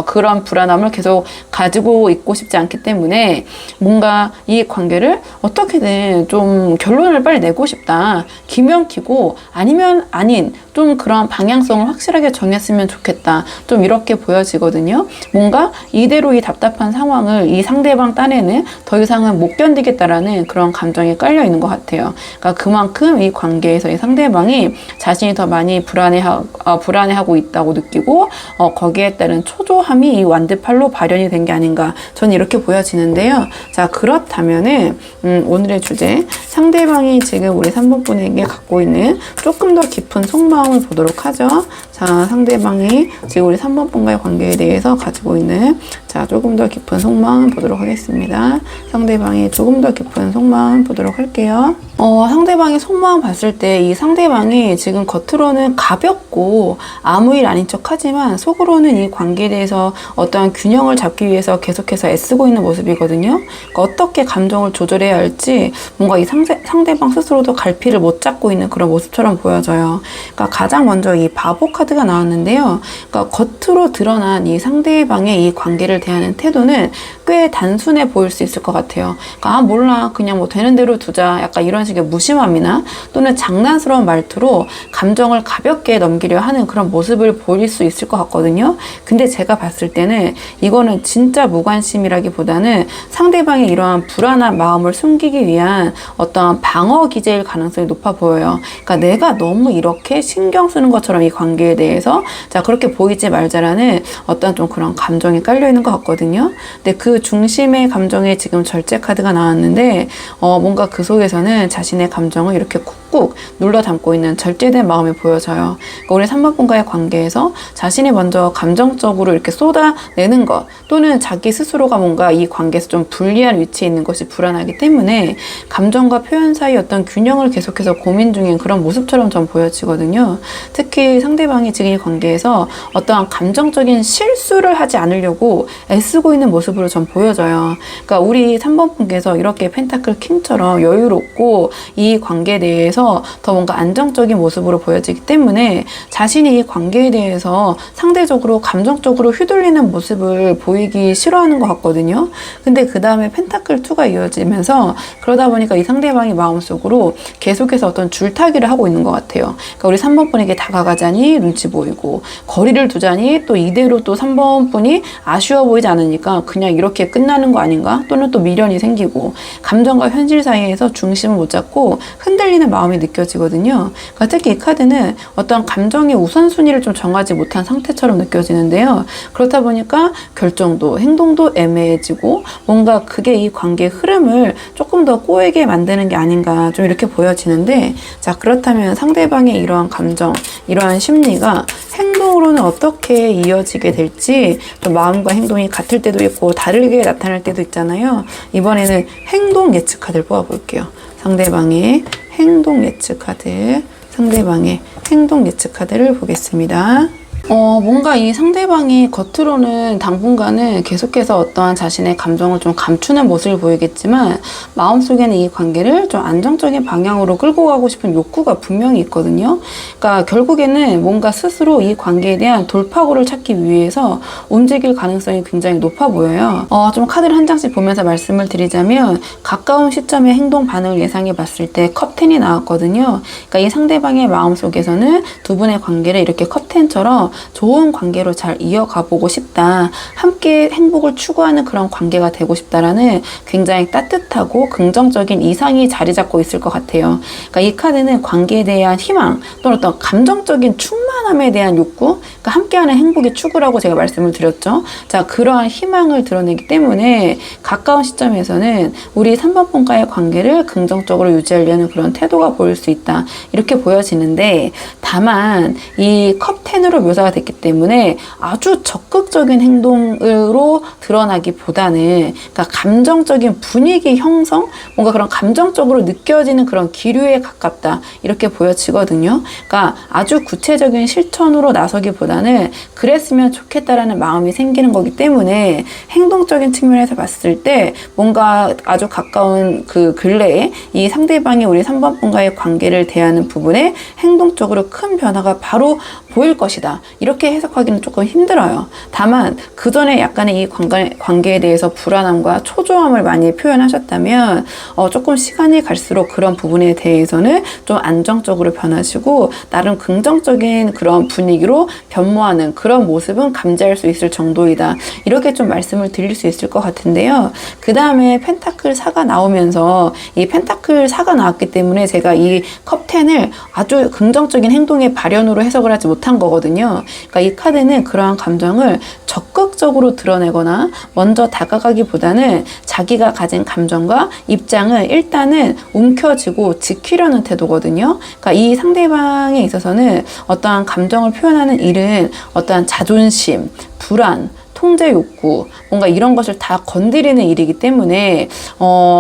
그런 불안함을 계속 가지고 있고 싶지 않기 때문에, 뭔가 이 관계를 어떻게든 좀 결론을 빨리 내고 싶다, 기면 기고 아니면 아닌, 좀 그런 방향성을 확실하게 정했으면 좋겠다, 좀 이렇게 보여지거든요. 뭔가 이대로 이 답답한 상황을 이 상대방 딴에는 더 이상은 못 견디겠다라는 그런 감정이 깔려 있는 것 같아요. 그러니까 그만큼 이 관계에서 이 상대방이 자신이 더 많이 불안해하고 있다고 느끼고, 거기에 따른 초조함이 이 완드팔로 발현이 된 게 아닌가, 저는 이렇게 보여지는데요. 자, 그렇다면은 오늘의 주제, 상대방이 지금 우리 3번 분에게 갖고 있는 조금 더 깊은 속마음을 보도록 하죠. 자, 상대방이 지금 우리 3번 분과의 관계에 대해서 가지고 있는, 자, 조금 더 깊은 속마음 보도록 하겠습니다. 상대방이 조금 더 깊은 속마음 보도록 할게요. 상대방의 속마음 봤을 때 이 상대방이 지금 겉으로는 가볍고 아무 일 아닌 척 하지만 속으로는 이 관계에 대해서 어떠한 균형을 잡기 위해서 계속해서 애쓰고 있는 모습이거든요. 그러니까 어떻게 감정을 조절해야 할지 뭔가 이 상대방 스스로도 갈피를 못 잡고 있는 그런 모습처럼 보여져요. 그러니까 가장 먼저 이 바보 카드가 나왔는데요. 그러니까 겉으로 드러난 이 상대방의 이 관계를 대하는 태도는 꽤 단순해 보일 수 있을 것 같아요. 그러니까 몰라, 그냥 뭐 되는 대로 두자, 약간 이런 식의 무심함이나 또는 장난스러운 말투로 감정을 가볍게 넘기려 하는 그런 모습을 보일 수 있을 것 같거든요. 근데 제가 봤을 때는 이거는 진짜 무관심이라기보다는 상대방의 이러한 불안한 마음을 숨기기 위한 어떤 방어 기제일 가능성이 높아 보여요. 그러니까 내가 너무 이렇게 신경 쓰는 것처럼 이 관계에 대해서, 자, 그렇게 보이지 말자라는 어떤 좀 그런 감정이 깔려 있는 것 같거든요. 근데 그 중심의 감정에 지금 절제 카드가 나왔는데, 뭔가 그 속에서는 자신의 감정을 이렇게 꾹꾹 눌러 담고 있는 절제된 마음이 보여져요. 그러니까 우리 3번 분과의 관계에서 자신이 먼저 감정적으로 이렇게 쏟아내는 것, 또는 자기 스스로가 뭔가 이 관계에서 좀 불리한 위치에 있는 것이 불안하기 때문에 감정과 표현 사이 어떤 균형을 계속해서 고민 중인 그런 모습처럼 좀 보여지거든요. 특히 상대방이 지금 이 관계에서 어떠한 감정적인 실수를 하지 않으려고 애쓰고 있는 모습으로 좀 보여져요. 그러니까 우리 3번 분께서 이렇게 펜타클 킹처럼 여유롭고 이 관계에 대해서 비해서 더 뭔가 안정적인 모습으로 보여지기 때문에 자신이 이 관계에 대해서 상대적으로 감정적으로 휘둘리는 모습을 보이기 싫어하는 것 같거든요. 근데 그 다음에 펜타클 2가 이어지면서 그러다 보니까 이 상대방이 마음속으로 계속해서 어떤 줄타기를 하고 있는 것 같아요. 그러니까 우리 3번 분에게 다가가자니 눈치 보이고, 거리를 두자니 또 이대로 또 3번 분이 아쉬워 보이지 않으니까 그냥 이렇게 끝나는 거 아닌가? 또는 또 미련이 생기고, 감정과 현실 사이에서 중심을 못 잡고 흔들리는 마음이 느껴지거든요. 그러니까 특히 이 카드는 어떤 감정의 우선순위를 좀 정하지 못한 상태처럼 느껴지는데요. 그렇다 보니까 결정도 행동도 애매해지고, 뭔가 그게 이 관계의 흐름을 조금 더 꼬이게 만드는 게 아닌가 좀 이렇게 보여지는데, 자, 그렇다면 상대방의 이러한 감정, 이러한 심리가 행동으로는 어떻게 이어지게 될지, 좀 마음과 행동이 같을 때도 있고 다르게 나타날 때도 있잖아요. 이번에는 행동 예측 카드를 뽑아볼게요. 상대방의 행동 예측 카드, 상대방의 행동 예측 카드를 보겠습니다. 뭔가 이 상대방이 겉으로는 당분간은 계속해서 어떠한 자신의 감정을 좀 감추는 모습을 보이겠지만, 마음속에는 이 관계를 좀 안정적인 방향으로 끌고 가고 싶은 욕구가 분명히 있거든요. 그러니까 결국에는 뭔가 스스로 이 관계에 대한 돌파구를 찾기 위해서 움직일 가능성이 굉장히 높아 보여요. 좀 카드를 한 장씩 보면서 말씀을 드리자면, 가까운 시점의 행동 반응을 예상해 봤을 때 컵10이 나왔거든요. 그러니까 이 상대방의 마음속에서는 두 분의 관계를 이렇게 컵10처럼 좋은 관계로 잘 이어가 보고 싶다, 함께 행복을 추구하는 그런 관계가 되고 싶다라는 굉장히 따뜻하고 긍정적인 이상이 자리 잡고 있을 것 같아요. 그러니까 이 카드는 관계에 대한 희망 또는 어떤 감정적인 충만함에 대한 욕구, 그러니까 함께하는 행복의 추구라고 제가 말씀을 드렸죠. 자, 그러한 희망을 드러내기 때문에 가까운 시점에서는 우리 3번 분과의 관계를 긍정적으로 유지하려는 그런 태도가 보일 수 있다, 이렇게 보여지는데, 다만 이 컵10으로 묘사가 됐기 때문에 아주 적극적인 행동으로 드러나기보다는, 그러니까 감정적인 분위기 형성, 뭔가 그런 감정적으로 느껴지는 그런 기류에 가깝다, 이렇게 보여지거든요. 그러니까 아주 구체적인 실천으로 나서기보다는 그랬으면 좋겠다라는 마음이 생기는 거기 때문에, 행동적인 측면에서 봤을 때 뭔가 아주 가까운 그 근래에 이 상대방이 우리 3번 분과의 관계를 대하는 부분에 행동적으로 큰 변화가 바로 보일 것이다, 이렇게 해석하기는 조금 힘들어요. 다만 그 전에 약간의 이 관계에 대해서 불안함과 초조함을 많이 표현하셨다면, 조금 시간이 갈수록 그런 부분에 대해서는 좀 안정적으로 변하시고 나름 긍정적인 그런 분위기로 변모하는 그런 모습은 감지할 수 있을 정도이다, 이렇게 좀 말씀을 드릴 수 있을 것 같은데요. 그 다음에 펜타클 4가 나오면서, 이 펜타클 4가 나왔기 때문에 제가 이 컵10을 아주 긍정적인 행동의 발현으로 해석을 하지 못한 거거든요. 그러니까 이 카드는 그러한 감정을 적극적으로 드러내거나 먼저 다가가기보다는 자기가 가진 감정과 입장을 일단은 움켜쥐고 지키려는 태도거든요. 그러니까 이 상대방에 있어서는 어떠한 감정을 표현하는 일은 어떠한 자존심, 불안, 통제 욕구, 뭔가 이런 것을 다 건드리는 일이기 때문에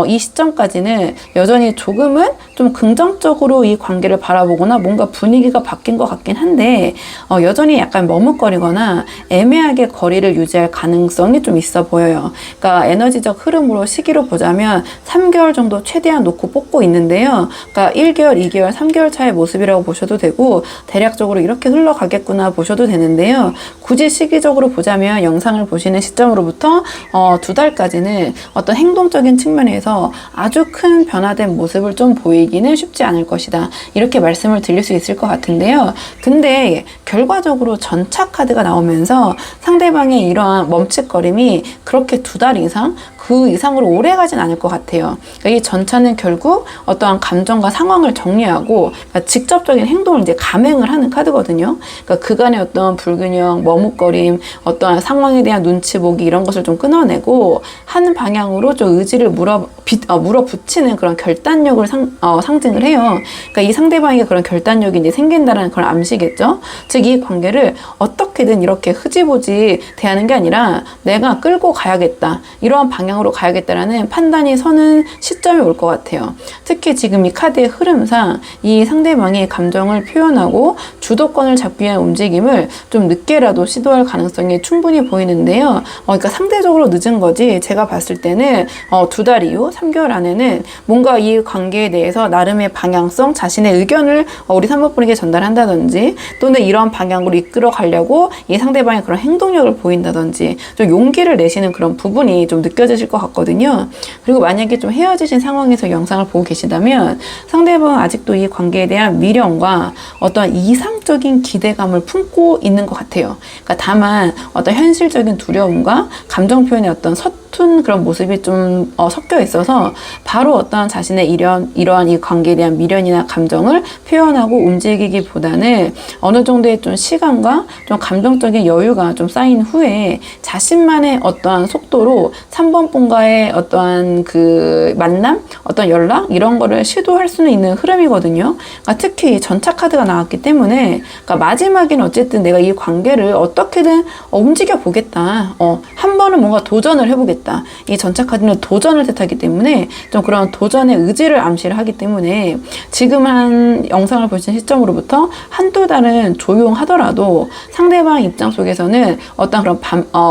이 시점까지는 여전히 조금은 좀 긍정적으로 이 관계를 바라보거나 뭔가 분위기가 바뀐 것 같긴 한데, 여전히 약간 머뭇거리거나 애매하게 거리를 유지할 가능성이 좀 있어 보여요. 그러니까 에너지적 흐름으로 시기로 보자면 3개월 정도 최대한 놓고 뽑고 있는데요. 그러니까 1개월, 2개월, 3개월 차의 모습이라고 보셔도 되고, 대략적으로 이렇게 흘러가겠구나 보셔도 되는데요. 굳이 시기적으로 보자면 영상을 보시는 시점으로부터 2달까지는 어떤 행동적인 측면에서 아주 큰 변화된 모습을 좀 보이기는 쉽지 않을 것이다, 이렇게 말씀을 드릴 수 있을 것 같은데요. 근데 결과적으로 전차 카드가 나오면서 상대방의 이러한 멈칫거림이 그렇게 2달 이상, 그 이상으로 오래 가진 않을 것 같아요. 그러니까 이 전차는 결국 어떠한 감정과 상황을 정리하고, 그러니까 직접적인 행동을 이제 감행을 하는 카드거든요. 그러니까 그간의 어떤 불균형, 머뭇거림, 어떠한 상황에 대한 눈치 보기, 이런 것을 좀 끊어내고 하는 방향으로 좀 의지를 물어붙이는 그런 결단력을 상징을 해요. 그러니까 이 상대방에게 그런 결단력이 이제 생긴다는 그런 암시겠죠. 즉 이 관계를 어떻게든 이렇게 흐지부지 대하는 게 아니라 내가 끌고 가야겠다, 이러한 방향 방향으로 가야겠다라는 판단이 서는 시점이 올 것 같아요. 특히 지금 이 카드의 흐름상 이 상대방이 감정을 표현하고 주도권을 잡기 위한 움직임을 좀 늦게라도 시도할 가능성이 충분히 보이는데요. 그러니까 상대적으로 늦은 거지, 제가 봤을 때는 2달 이후 3개월 안에는 뭔가 이 관계에 대해서 나름의 방향성, 자신의 의견을 우리 3번 분에게 전달한다든지, 또는 이런 방향으로 이끌어 가려고 이 상대방의 그런 행동력을 보인다든지 좀 용기를 내시는 그런 부분이 좀 느껴지실 것 같거든요. 그리고 만약에 좀 헤어지신 상황에서 영상을 보고 계시다면 상대방은 아직도 이 관계에 대한 미련과 어떤 이상적인 기대감을 품고 있는 것 같아요. 그러니까 다만 어떤 현실적인 두려움과 감정 표현의 어떤 서툰 그런 모습이 좀 섞여 있어서 바로 어떤 자신의 이러한 이 관계에 대한 미련이나 감정을 표현하고 움직이기보다는 어느 정도의 좀 시간과 좀 감정적인 여유가 좀 쌓인 후에 자신만의 어떠한 속도로 3번 분과의 어떠한 그 만남, 어떤 연락 이런 거를 시도할 수는 있는 흐름이거든요. 그러니까 특히 전차 카드가 나왔기 때문에, 그러니까 마지막엔 어쨌든 내가 이 관계를 어떻게든 움직여 보겠다. 한 번은 뭔가 도전을 해보겠다. 이 전차 카드는 도전을 뜻하기 때문에 좀 그런 도전의 의지를 암시를 하기 때문에 지금 한 영상을 보신 시점으로부터 한두 달은 조용하더라도 상대방 입장 속에서는 어떤 그런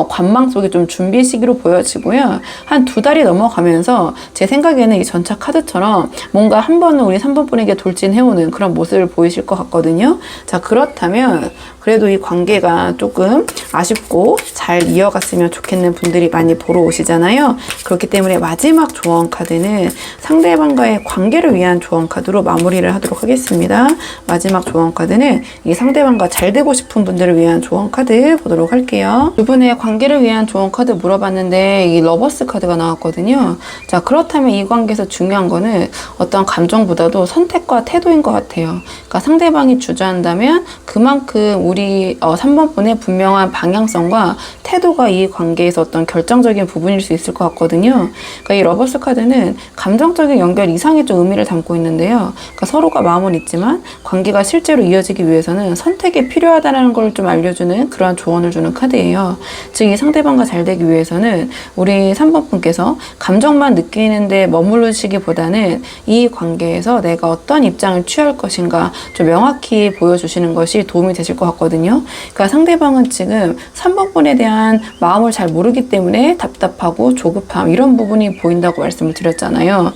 관망 속에 좀 준비 시기로 보여지고요. 한 2달이 넘어가면서 제 생각에는 이 전차 카드처럼 뭔가 한 번은 우리 3번 분에게 돌진해오는 그런 모습을 보이실 것 같거든요. 자, 그렇다면 그래도 이 관계가 조금 아쉽고 잘 이어갔으면 좋겠는 분들이 많이 보러 오시잖아요. 그렇기 때문에 마지막 조언 카드는 상대방과의 관계를 위한 조언 카드로 마무리를 하도록 하겠습니다. 마지막 조언 카드는 이 상대방과 잘 되고 싶은 분들을 위한 조언 카드 보도록 할게요. 이번에 관계를 위한 조언 카드 물어봤는데 이 러버스 카드가 나왔거든요. 자, 그렇다면 이 관계에서 중요한 거는 어떤 감정보다도 선택과 태도인 것 같아요. 그러니까 상대방이 주저한다면 그만큼 우리 3번 분의 분명한 방향성과 태도가 이 관계에서 어떤 결정적인 부분일 수 있을 것 같거든요. 그러니까 이 러버스 카드는 감정적인 연결 이상의 좀 의미를 담고 있는데요. 그러니까 서로가 마음은 있지만 관계가 실제로 이어지기 위해서는 선택이 필요하다는 걸 좀 알려주는 그러한 조언을 주는 카드예요. 즉 이 상대방과 잘 되기 위해서는 우리 3번 분께서 감정만 느끼는데 머무르시기보다는 이 관계에서 내가 어떤 입장을 취할 것인가 좀 명확히 보여주시는 것이 도움이 되실 것 같거든요. 그러니까 상대방은 지금 3번 분에 대한 마음을 잘 모르기 때문에 답답하고 조급함 이런 부분이 보인다고 말씀을 드렸잖아요.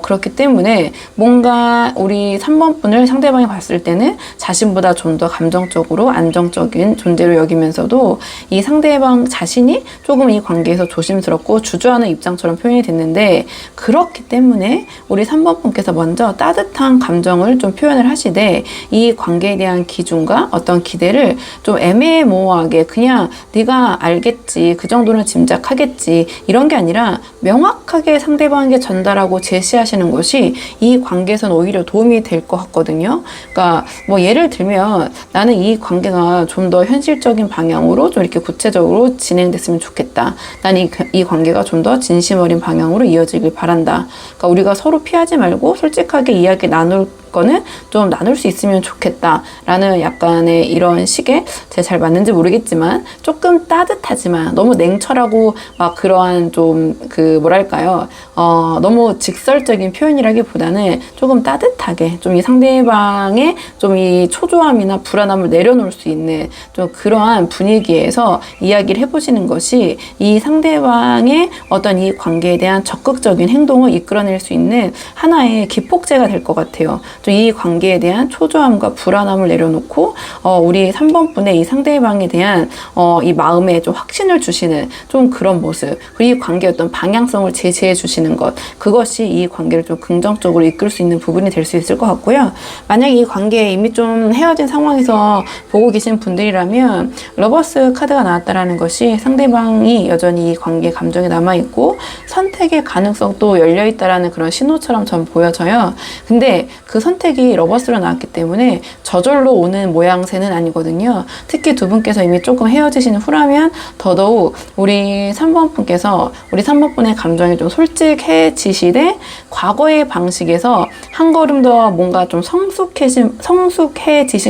그렇기 때문에 뭔가 우리 3번 분을 상대방이 봤을 때는 자신보다 좀 더 감정적으로 안정적인 존재로 여기면서도 이 상대방 자신이 조금 이 관계에서 조심스럽고 주저하는 입장처럼 표현이 됐는데, 그렇기 때문에 우리 3번 분께서 먼저 따뜻한 감정을 좀 표현을 하시되 이 관계에 대한 기준과 어떤 기대를 좀 애매모호하게 그냥 네가 알겠지, 그 정도는 짐작하겠지 이런 게 아니라 명확하게 상대방에게 전달하고 제시하시는 것이 이 관계에서는 오히려 도움이 될 것 같거든요. 그러니까 뭐 예를 들면 나는 이 관계가 좀 더 현실적인 방향으로 좀 이렇게 구체적으로 진행됐으면 좋겠다. 나는 이 관계가 좀 더 진심 어린 방향으로 이어지길 바란다. 그러니까 우리가 서로 피하지 말고 솔직하게 이야기 나눌 거는 좀 나눌 수 있으면 좋겠다라는 약간의 이런 식의, 제가 잘 맞는지 모르겠지만 조금 따뜻하지만 너무 냉철하고 막 그러한 좀 그 뭐랄까요, 너무 직설적인 표현이라기보다는 조금 따뜻하게 좀 이 상대방의 좀 이 초조함이나 불안함을 내려놓을 수 있는 좀 그러한 분위기에서 이야기를 해보시는 것이 이 상대방의 어떤 이 관계에 대한 적극적인 행동을 이끌어낼 수 있는 하나의 기폭제가 될 것 같아요. 좀 이 관계에 대한 초조함과 불안함을 내려놓고 우리 3번 분의 이 상대방에 대한 이 마음에 좀 확신을 주시는 좀 그런 모습, 그리고 이 관계의 어떤 방향성을 제시해 주시는 것, 그것이 이 관계를 좀 긍정적으로 이끌 수 있는 부분이 될 수 있을 것 같고요. 만약에 이 관계에 이미 좀 헤어진 상황에서 보고 계신 분들이라면 러버스 카드가 나왔다라는 것이 상대방이 여전히 이 관계 감정에 남아있고 선택의 가능성도 열려있다라는 그런 신호처럼 전 보여져요. 근데 그 선택이 러버스로 나왔기 때문에 저절로 오는 모양새는 아니거든요. 특히 두 분께서 이미 조금 헤어지신 후라면 더더욱 우리 3번 분의 감정이 좀 솔직해지시되 과거의 방식에서 한 걸음 더 뭔가 좀 성숙해지신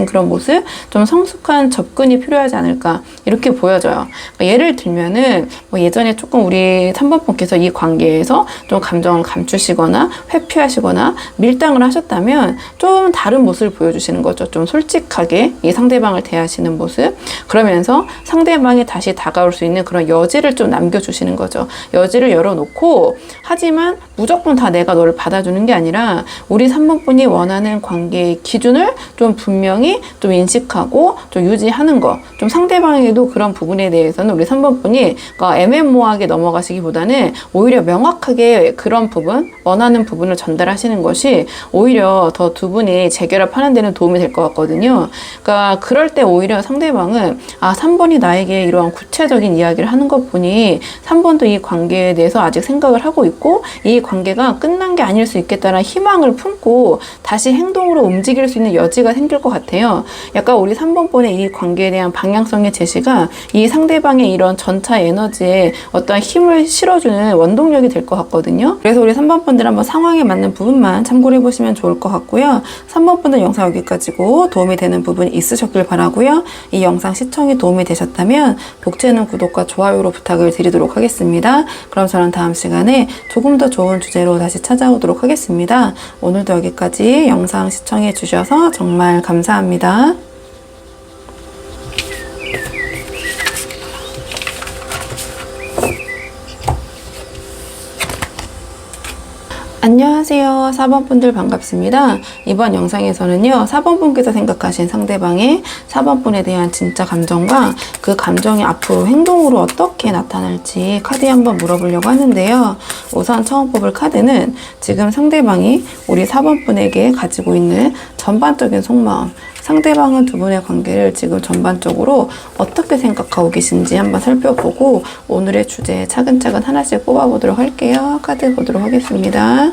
그런 모습, 좀 성숙한 접근이 필요하지 않을까 이렇게 보여져요. 그러니까 예를 들면은 뭐 예전에 조금 우리 3번 분께서 이 관계에서 좀 감정을 감추시거나 회피하시거나 밀당을 하셨다면 좀 다른 모습을 보여주시는 거죠. 좀 솔직하게 이 상대방을 대하시는 모습, 그러면서 상대방이 다시 다가올 수 있는 그런 여지를 좀 남겨주시는 거죠. 여지를 열어놓고, 하지만 무조건 다 내가 너를 받아주는 게 아니라 우리 3번 분이 원하는 관계의 기준을 좀 분명히 좀 인식하고 좀 유지하는 거, 좀 상대방에게도 그런 부분에 대해서는 우리 3번 분이 애매모호하게 넘어가시기보다는 오히려 명확하게 그런 부분, 원하는 부분을 전달하시는 것이 오히려 더 두 분이 재결합하는 데는 도움이 될 것 같거든요. 그러니까 그럴 때 오히려 상대방은 3번이 나에게 이러한 구체적인 이야기를 하는 것 보니 3번도 이 관계에 대해서 아직 생각을 하고 있고 이 관계가 끝난 게 아닐 수 있겠다는 희망을 품고 다시 행동으로 움직일 수 있는 여지가 생길 것 같아요. 약간 우리 3번 분의 이 관계에 대한 방향성의 제시가 이 상대방의 이런 전차 에너지에 어떤 힘을 실어주는 원동력이 될 것 같거든요. 그래서 우리 3번 분들 한번 상황에 맞는 부분만 참고를 해보시면 좋을 것 같고요. 3번 분들 영상 여기까지고 도움이 되는 부분이 있으셨길 바라고요. 이 영상 시청이 도움이 되셨다면 복채는 구독과 좋아요로 부탁을 드리도록 하겠습니다. 그럼 저는 다음 시간에 조금 더 좋은 주제로 다시 찾아오도록 하겠습니다. 오늘도 여기까지 영상 시청해 주셔서 정말 감사합니다. 안녕하세요. 4번 분들 반갑습니다. 이번 영상에서는요, 4번 분께서 생각하신 상대방의 4번 분에 대한 진짜 감정과 그 감정이 앞으로 행동으로 어떻게 나타날지 카드에 한번 물어보려고 하는데요. 우선 처음 뽑을 카드는 지금 상대방이 우리 4번 분에게 가지고 있는 전반적인 속마음, 상대방은 두 분의 관계를 지금 전반적으로 어떻게 생각하고 계신지 한번 살펴보고 오늘의 주제 차근차근 하나씩 뽑아보도록 할게요. 카드 보도록 하겠습니다.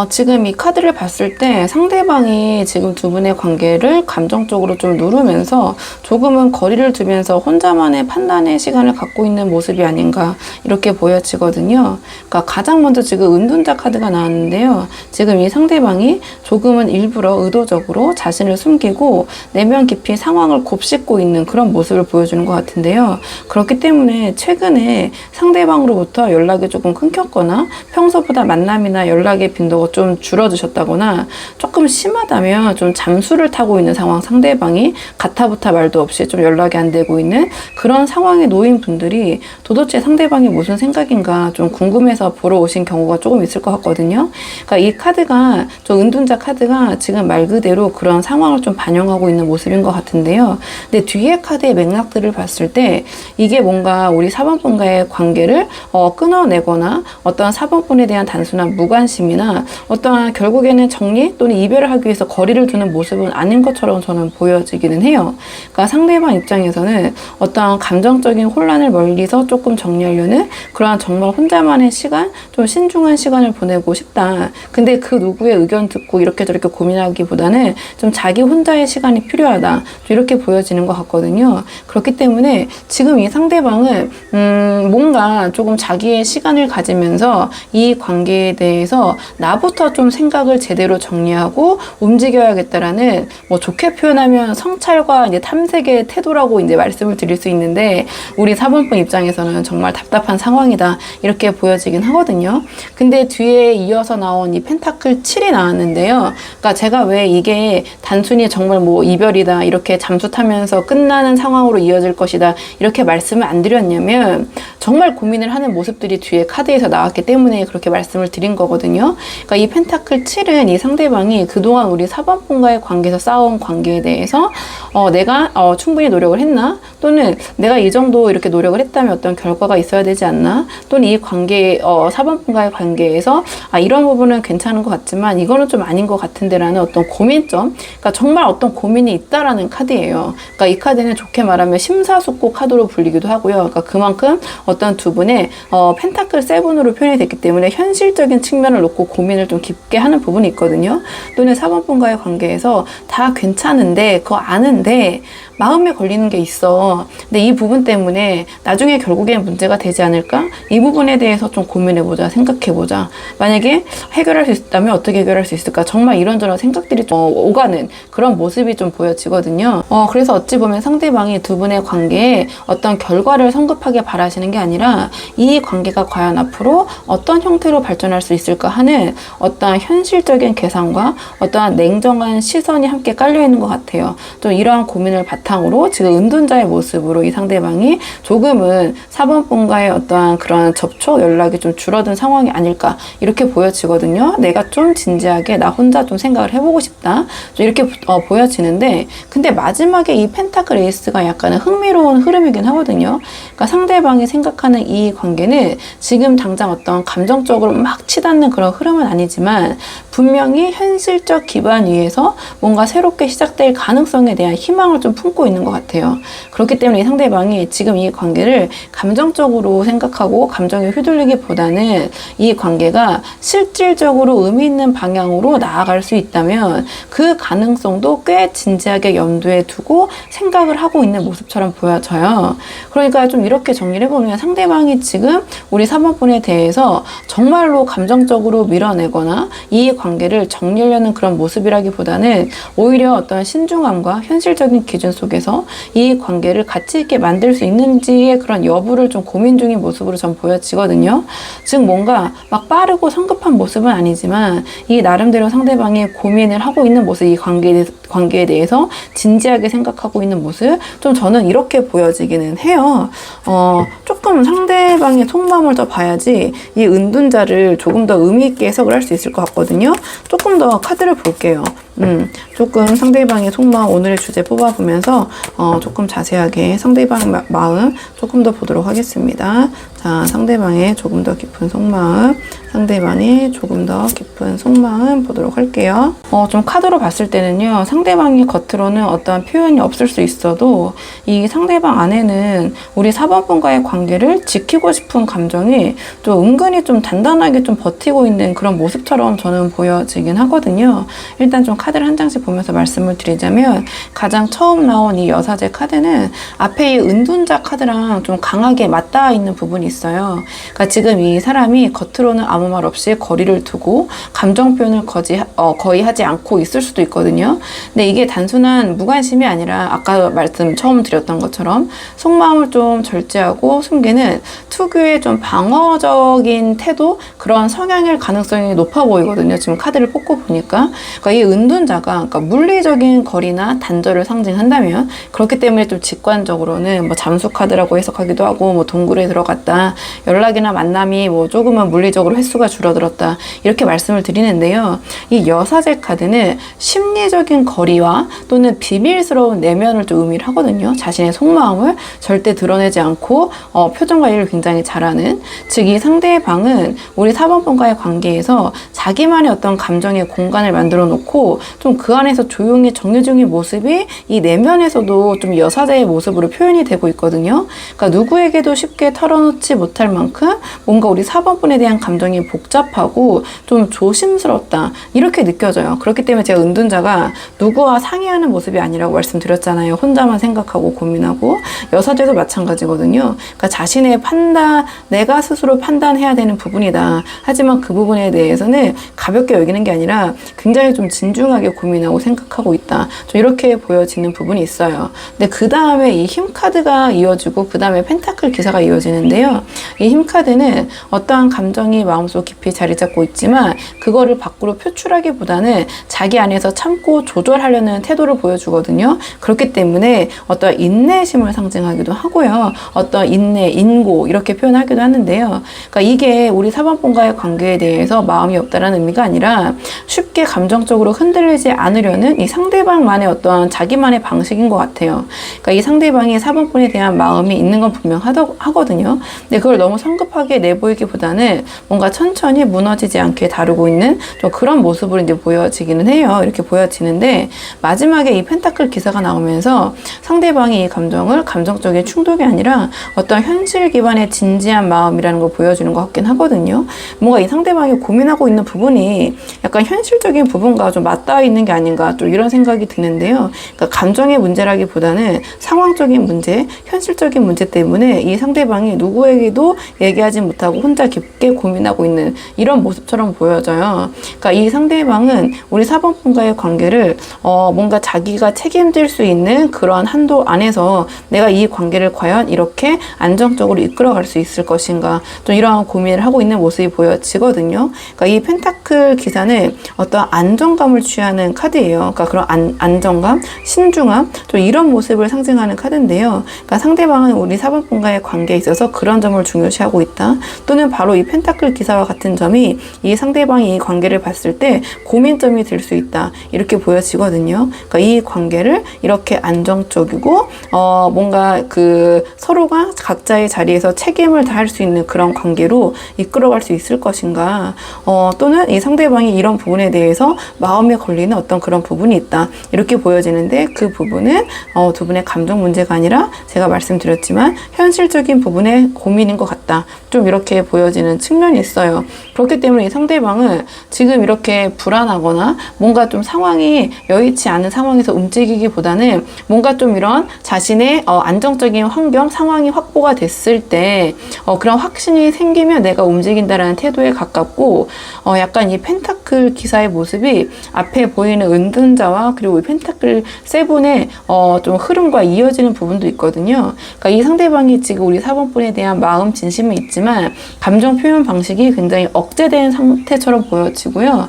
지금 이 카드를 봤을 때 상대방이 지금 두 분의 관계를 감정적으로 좀 누르면서 조금은 거리를 두면서 혼자만의 판단의 시간을 갖고 있는 모습이 아닌가 이렇게 보여지거든요. 그러니까 가장 먼저 지금 은둔자 카드가 나왔는데요. 지금 이 상대방이 조금은 일부러 의도적으로 자신을 숨기고 내면 깊이 상황을 곱씹고 있는 그런 모습을 보여주는 것 같은데요. 그렇기 때문에 최근에 상대방으로부터 연락이 조금 끊겼거나 평소보다 만남이나 연락의 빈도가 좀 줄어드셨다거나 조금 심하다면 좀 잠수를 타고 있는 상황, 상대방이 가타부타 말도 없이 좀 연락이 안 되고 있는 그런 상황에 놓인 분들이 도대체 상대방이 무슨 생각인가 좀 궁금해서 보러 오신 경우가 조금 있을 것 같거든요. 그러니까 이 카드가 좀 은둔자 카드가 지금 말 그대로 그런 상황을 좀 반영하고 있는 모습인 것 같은데요. 근데 뒤에 카드의 맥락들을 봤을 때 이게 뭔가 우리 4번 분과의 관계를 끊어내거나 어떤 4번 분에 대한 단순한 무관심이나 어떠한 결국에는 정리 또는 이별을 하기 위해서 거리를 두는 모습은 아닌 것처럼 저는 보여지기는 해요. 그러니까 상대방 입장에서는 어떠한 감정적인 혼란을 멀리서 조금 정리하려는 그러한 정말 혼자만의 시간, 좀 신중한 시간을 보내고 싶다. 근데 그 누구의 의견 듣고 이렇게 저렇게 고민하기보다는 좀 자기 혼자의 시간이 필요하다. 이렇게 보여지는 것 같거든요. 그렇기 때문에 지금 이 상대방은 뭔가 조금 자기의 시간을 가지면서 이 관계에 대해서 나부터 좀 생각을 제대로 정리하고 움직여야겠다라는 뭐 좋게 표현하면 성찰과 이제 탐색의 태도라고 이제 말씀을 드릴 수 있는데 우리 4번분 입장에서는 정말 답답한 상황이다 이렇게 보여지긴 하거든요. 근데 뒤에 이어서 나온 이 펜타클 7이 나왔는데요. 그러니까 제가 왜 이게 단순히 정말 뭐 이별이다 이렇게 잠수 타면서 끝나는 상황으로 이어질 것이다 이렇게 말씀을 안 드렸냐면 정말 고민을 하는 모습들이 뒤에 카드에서 나왔기 때문에 그렇게 말씀을 드린 거거든요. 그러니까 이 펜타클 7은 이 상대방이 그동안 우리 4번 분과의 관계에서 쌓아온 관계에 대해서 내가 충분히 노력을 했나? 또는 내가 이 정도 이렇게 노력을 했다면 어떤 결과가 있어야 되지 않나? 또는 이 관계 4번 분과의 관계에서 이런 부분은 괜찮은 것 같지만 이거는 좀 아닌 것 같은데 라는 어떤 고민점, 그러니까 정말 어떤 고민이 있다라는 카드예요. 그러니까 이 카드는 좋게 말하면 심사숙고 카드로 불리기도 하고요. 그러니까 그만큼 어떤 두 분의 펜타클 세븐으로 표현이 됐기 때문에 현실적인 측면을 놓고 고민을 좀 깊게 하는 부분이 있거든요. 또는 4번 분과의 관계에서 다 괜찮은데 그거 아는데 마음에 걸리는 게 있어. 근데 이 부분 때문에 나중에 결국엔 문제가 되지 않을까? 이 부분에 대해서 좀 고민해보자, 생각해보자. 만약에 해결할 수 있다면 어떻게 해결할 수 있을까? 정말 이런저런 생각들이 좀 오가는 그런 모습이 좀 보여지거든요. 그래서 어찌 보면 상대방이 두 분의 관계에 어떤 결과를 성급하게 바라시는 게 아니라 이 관계가 과연 앞으로 어떤 형태로 발전할 수 있을까 하는 어떠한 현실적인 계산과 어떠한 냉정한 시선이 함께 깔려있는 것 같아요. 또 이러한 고민을 바탕으로 지금 은둔자의 모습으로 이 상대방이 조금은 4번 분과의 어떠한 그런 접촉, 연락이 좀 줄어든 상황이 아닐까 이렇게 보여지거든요. 내가 좀 진지하게 나 혼자 좀 생각을 해보고 싶다. 좀 이렇게 보여지는데 근데 마지막에 이 펜타클 에이스가 약간은 흥미로운 흐름이긴 하거든요. 그러니까 상대방이 생각하는 이 관계는 지금 당장 어떤 감정적으로 막 치닫는 그런 흐름은 아니지만 분명히 현실적 기반 위에서 뭔가 새롭게 시작될 가능성에 대한 희망을 좀 품고 있는 것 같아요. 그렇기 때문에 이 상대방이 지금 이 관계를 감정적으로 생각하고 감정에 휘둘리기보다는 이 관계가 실질적으로 의미 있는 방향으로 나아갈 수 있다면 그 가능성도 꽤 진지하게 염두에 두고 생각을 하고 있는 모습처럼 보여져요. 그러니까 좀 이렇게 정리를 해보면 상대방이 지금 우리 3번분에 대해서 정말로 감정적으로 밀어내거나 이 관계를 정리하려는 그런 모습이라기보다는 오히려 어떤 신중함과 현실적인 기준 속에서 이 관계를 가치 있게 만들 수 있는지의 그런 여부를 좀 고민 중인 모습으로 전 보여지거든요. 즉 뭔가 막 빠르고 성급한 모습은 아니지만 이 나름대로 상대방이 고민을 하고 있는 모습, 이 관계에 대해서 진지하게 생각하고 있는 모습, 좀 저는 이렇게 보여지기는 해요. 조금 상대방의 속마음을 더 봐야지 이 은둔자를 조금 더 의미 있게 해석을 할 수 있을 것 같거든요. 조금 더 카드를 볼게요. 조금 상대방의 속마음 오늘의 주제 뽑아보면서 조금 자세하게 상대방 마음 조금 더 보도록 하겠습니다. 자, 상대방의 조금 더 깊은 속마음, 상대방의 조금 더 깊은 속마음 보도록 할게요. 좀 카드로 봤을 때는요, 상대방이 겉으로는 어떠한 표현이 없을 수 있어도 이 상대방 안에는 우리 4번분과의 관계를 지키고 싶은 감정이 또 은근히 좀 단단하게 좀 버티고 있는 그런 모습처럼 저는 보여지긴 하거든요. 일단 좀 카드를 한 장씩 보면서 말씀을 드리자면 가장 처음 나온 이 여사제 카드는 앞에 이 은둔자 카드랑 좀 강하게 맞닿아 있는 부분이 있어요. 그러니까 지금 이 사람이 겉으로는 아무 말 없이 거리를 두고 감정 표현을 거의 하지 않고 있을 수도 있거든요. 근데 이게 단순한 무관심이 아니라 아까 말씀 처음 드렸던 것처럼 속마음을 좀 절제하고 숨기는 특유의 좀 방어적인 태도, 그런 성향일 가능성이 높아 보이거든요. 지금 카드를 뽑고 보니까. 그러니까 이 은둔자가 그러니까 물리적인 거리나 단절을 상징한다면 그렇기 때문에 좀 직관적으로는 뭐 잠수 카드라고 해석하기도 하고 뭐 동굴에 들어갔다, 연락이나 만남이 뭐 조금은 물리적으로 횟수가 줄어들었다 이렇게 말씀을 드리는데요. 이 여사제 카드는 심리적인 거리와 또는 비밀스러운 내면을 좀 의미를 하거든요. 자신의 속마음을 절대 드러내지 않고 표정 관리를 굉장히 잘하는, 즉 이 상대방은 우리 4번분과의 관계에서 자기만의 어떤 감정의 공간을 만들어 놓고 좀 그 안에서 조용히 정리 중인 모습이 이 내면에서도 좀 여사제의 모습으로 표현이 되고 있거든요. 그러니까 누구에게도 쉽게 털어놓지 못할 만큼 뭔가 우리 4번분에 대한 감정이 복잡하고 좀 조심스럽다 이렇게 느껴져요. 그렇기 때문에 제가 은둔자가 누구와 상의하는 모습이 아니라고 말씀드렸잖아요. 혼자만 생각하고 고민하고. 여사제도 마찬가지거든요. 그러니까 자신의 판단, 내가 스스로 판단해야 되는 부분이다. 하지만 그 부분에 대해서는 가볍게 여기는 게 아니라 굉장히 좀 진중하게 고민하고 생각하고 있다. 좀 이렇게 보여지는 부분이 있어요. 근데 그 다음에 이 힘카드가 이어지고 그 다음에 펜타클 기사가 이어지는데요. 이 힘카드는 어떠한 감정이 마음속 깊이 자리 잡고 있지만 그거를 밖으로 표출하기보다는 자기 안에서 참고 조절하려는 태도를 보여주거든요. 그렇기 때문에 어떤 인내심을 상징하기도 하고요. 어떤 인내, 인고 이렇게 표현하기도 하는데요. 그러니까 이게 우리 4번분과의 관계에 대해서 마음이 없다라는 의미가 아니라 쉽게 감정적으로 흔들릴 흔들리지 않으려는 이 상대방만의 어떤 자기만의 방식인 것 같아요. 그러니까 이 상대방이 4번 분에 대한 마음이 있는 건 분명하거든요. 근데 그걸 너무 성급하게 내보이기보다는 뭔가 천천히 무너지지 않게 다루고 있는 좀 그런 모습으로 이제 보여지기는 해요. 이렇게 보여지는데 마지막에 이 펜타클 기사가 나오면서 상대방이 이 감정을 감정적인 충동이 아니라 어떤 현실 기반의 진지한 마음이라는 걸 보여주는 것 같긴 하거든요. 뭔가 이 상대방이 고민하고 있는 부분이 약간 현실적인 부분과 좀 맞닿아 있는 게 아닌가 좀 이런 생각이 드는데요. 그러니까 감정의 문제라기보다는 상황적인 문제, 현실적인 문제 때문에 이 상대방이 누구에게도 얘기하지 못하고 혼자 깊게 고민하고 있는 이런 모습처럼 보여져요. 그러니까 이 상대방은 우리 4번 분과의 관계를 뭔가 자기가 책임질 수 있는 그러한 한도 안에서 내가 이 관계를 과연 이렇게 안정적으로 이끌어갈 수 있을 것인가 좀 이러한 고민을 하고 있는 모습이 보여지거든요. 그러니까 이 펜타클 기사는 어떤 안정감을 취하는 카드예요. 그러니까 그런 안정감, 신중함 좀 이런 모습을 상징하는 카드인데요. 그러니까 상대방은 우리 4번 분과의 관계에 있어서 그런 점을 중요시하고 있다. 또는 바로 이 펜타클 기사와 같은 점이 이 상대방이 이 관계를 봤을 때 고민점이 될 수 있다. 이렇게 보여지거든요. 그러니까 이 관계를 이렇게 안정적이고 뭔가 그 서로가 각자의 자리에서 책임을 다할 수 있는 그런 관계로 이끌어갈 수 있을 것인가 또는 이 상대방이 이런 부분에 대해서 마음에 걸리는 어떤 그런 부분이 있다. 이렇게 보여지는데 그 부분은 두 분의 감정 문제가 아니라 제가 말씀드렸지만 현실적인 부분의 고민인 것 같다. 좀 이렇게 보여지는 측면이 있어요. 그렇기 때문에 이 상대방은 지금 이렇게 불안하거나 뭔가 좀 상황이 여의치 않은 상황에서 움직이기보다는 뭔가 좀 이런 자신의 안정적인 환경, 상황이 확보가 됐을 때 그런 확신이 생기면 내가 움직인다라는 태도에 가깝고 약간 이 펜타클 기사의 모습이 앞에 보이는 은둔자와 그리고 이 펜타클 세븐의 좀 흐름과 이어지는 부분도 있거든요. 그러니까 이 상대방이 지금 우리 4번 분에 대한 마음 진심은 있지만 감정 표현 방식이 굉장히 억제된 상태처럼 보여지고요.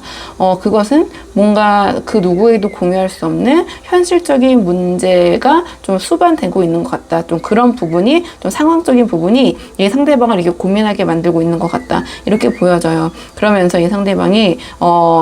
그것은 뭔가 그 누구에도 공유할 수 없는 현실적인 문제가 좀 수반되고 있는 것 같다. 좀 그런 부분이 좀 상황적인 부분이 이 상대방을 이렇게 고민하게 만들고 있는 것 같다. 이렇게 보여져요. 그러면서 이 상대방이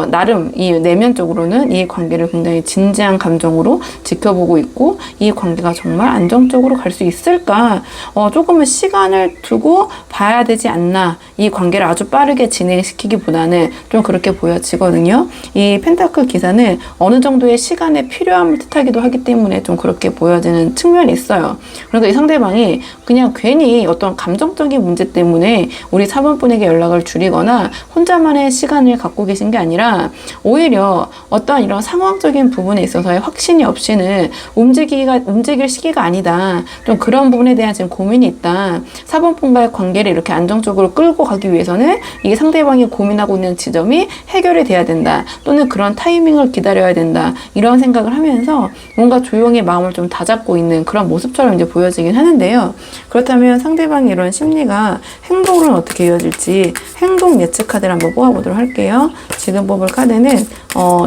나름 이 내면적으로는 이 관계를 굉장히 진지한 감정으로 지켜보고 있고 이 관계가 정말 안정적으로 갈 수 있을까? 조금은 시간을 두고 봐야 되지 않나. 이 관계를 아주 빠르게 진행시키기보다는 좀 그렇게 보여지거든요. 이 펜타클 기사는 어느 정도의 시간의 필요함을 뜻하기도 하기 때문에 좀 그렇게 보여지는 측면이 있어요. 그러니까 이 상대방이 그냥 괜히 어떤 감정적인 문제 때문에 우리 4번 분에게 연락을 줄이거나 혼자만의 시간을 갖고 계신 게 아니라 오히려 어떤 이런 상황적인 부분에 있어서의 확신이 없이는 움직일 시기가 아니다. 좀 그런 부분에 대한 지금 고민이 있다. 4번 분과의 관계를 이렇게 안정적으로 끌고 가기 위해서는 이 상대방이 고민하고 있는 지점이 해결이 돼야 된다. 또는 그런 타이밍을 기다려야 된다. 이런 생각을 하면서 뭔가 조용히 마음을 좀 다잡고 있는 그런 모습처럼 이제 보여지긴 하는데요. 그렇다면 상대방의 이런 심리가 행동으로는 어떻게 이어질지 행동 예측 카드를 한번 뽑아보도록 할게요. 지금 뽑을 카드는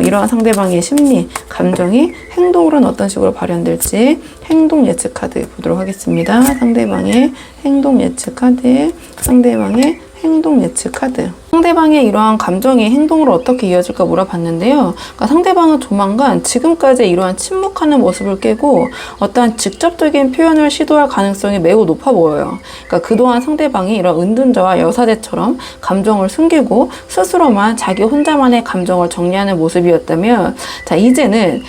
이러한 상대방의 심리, 감정이 행동으로는 어떤 식으로 발현될지 행동 예측 카드 보도록 하겠습니다. 상대방의 행동 예측 카드, 상대방의 행동 예측 카드. 상대방의 이러한 감정이 행동으로 어떻게 이어질까 물어봤는데요. 그러니까 상대방은 조만간 지금까지 이러한 침묵하는 모습을 깨고 어떠한 직접적인 표현을 시도할 가능성이 매우 높아 보여요. 그러니까 그동안 상대방이 이런 은둔자와 여사제처럼 감정을 숨기고 스스로만 자기 혼자만의 감정을 정리하는 모습이었다면 자 이제는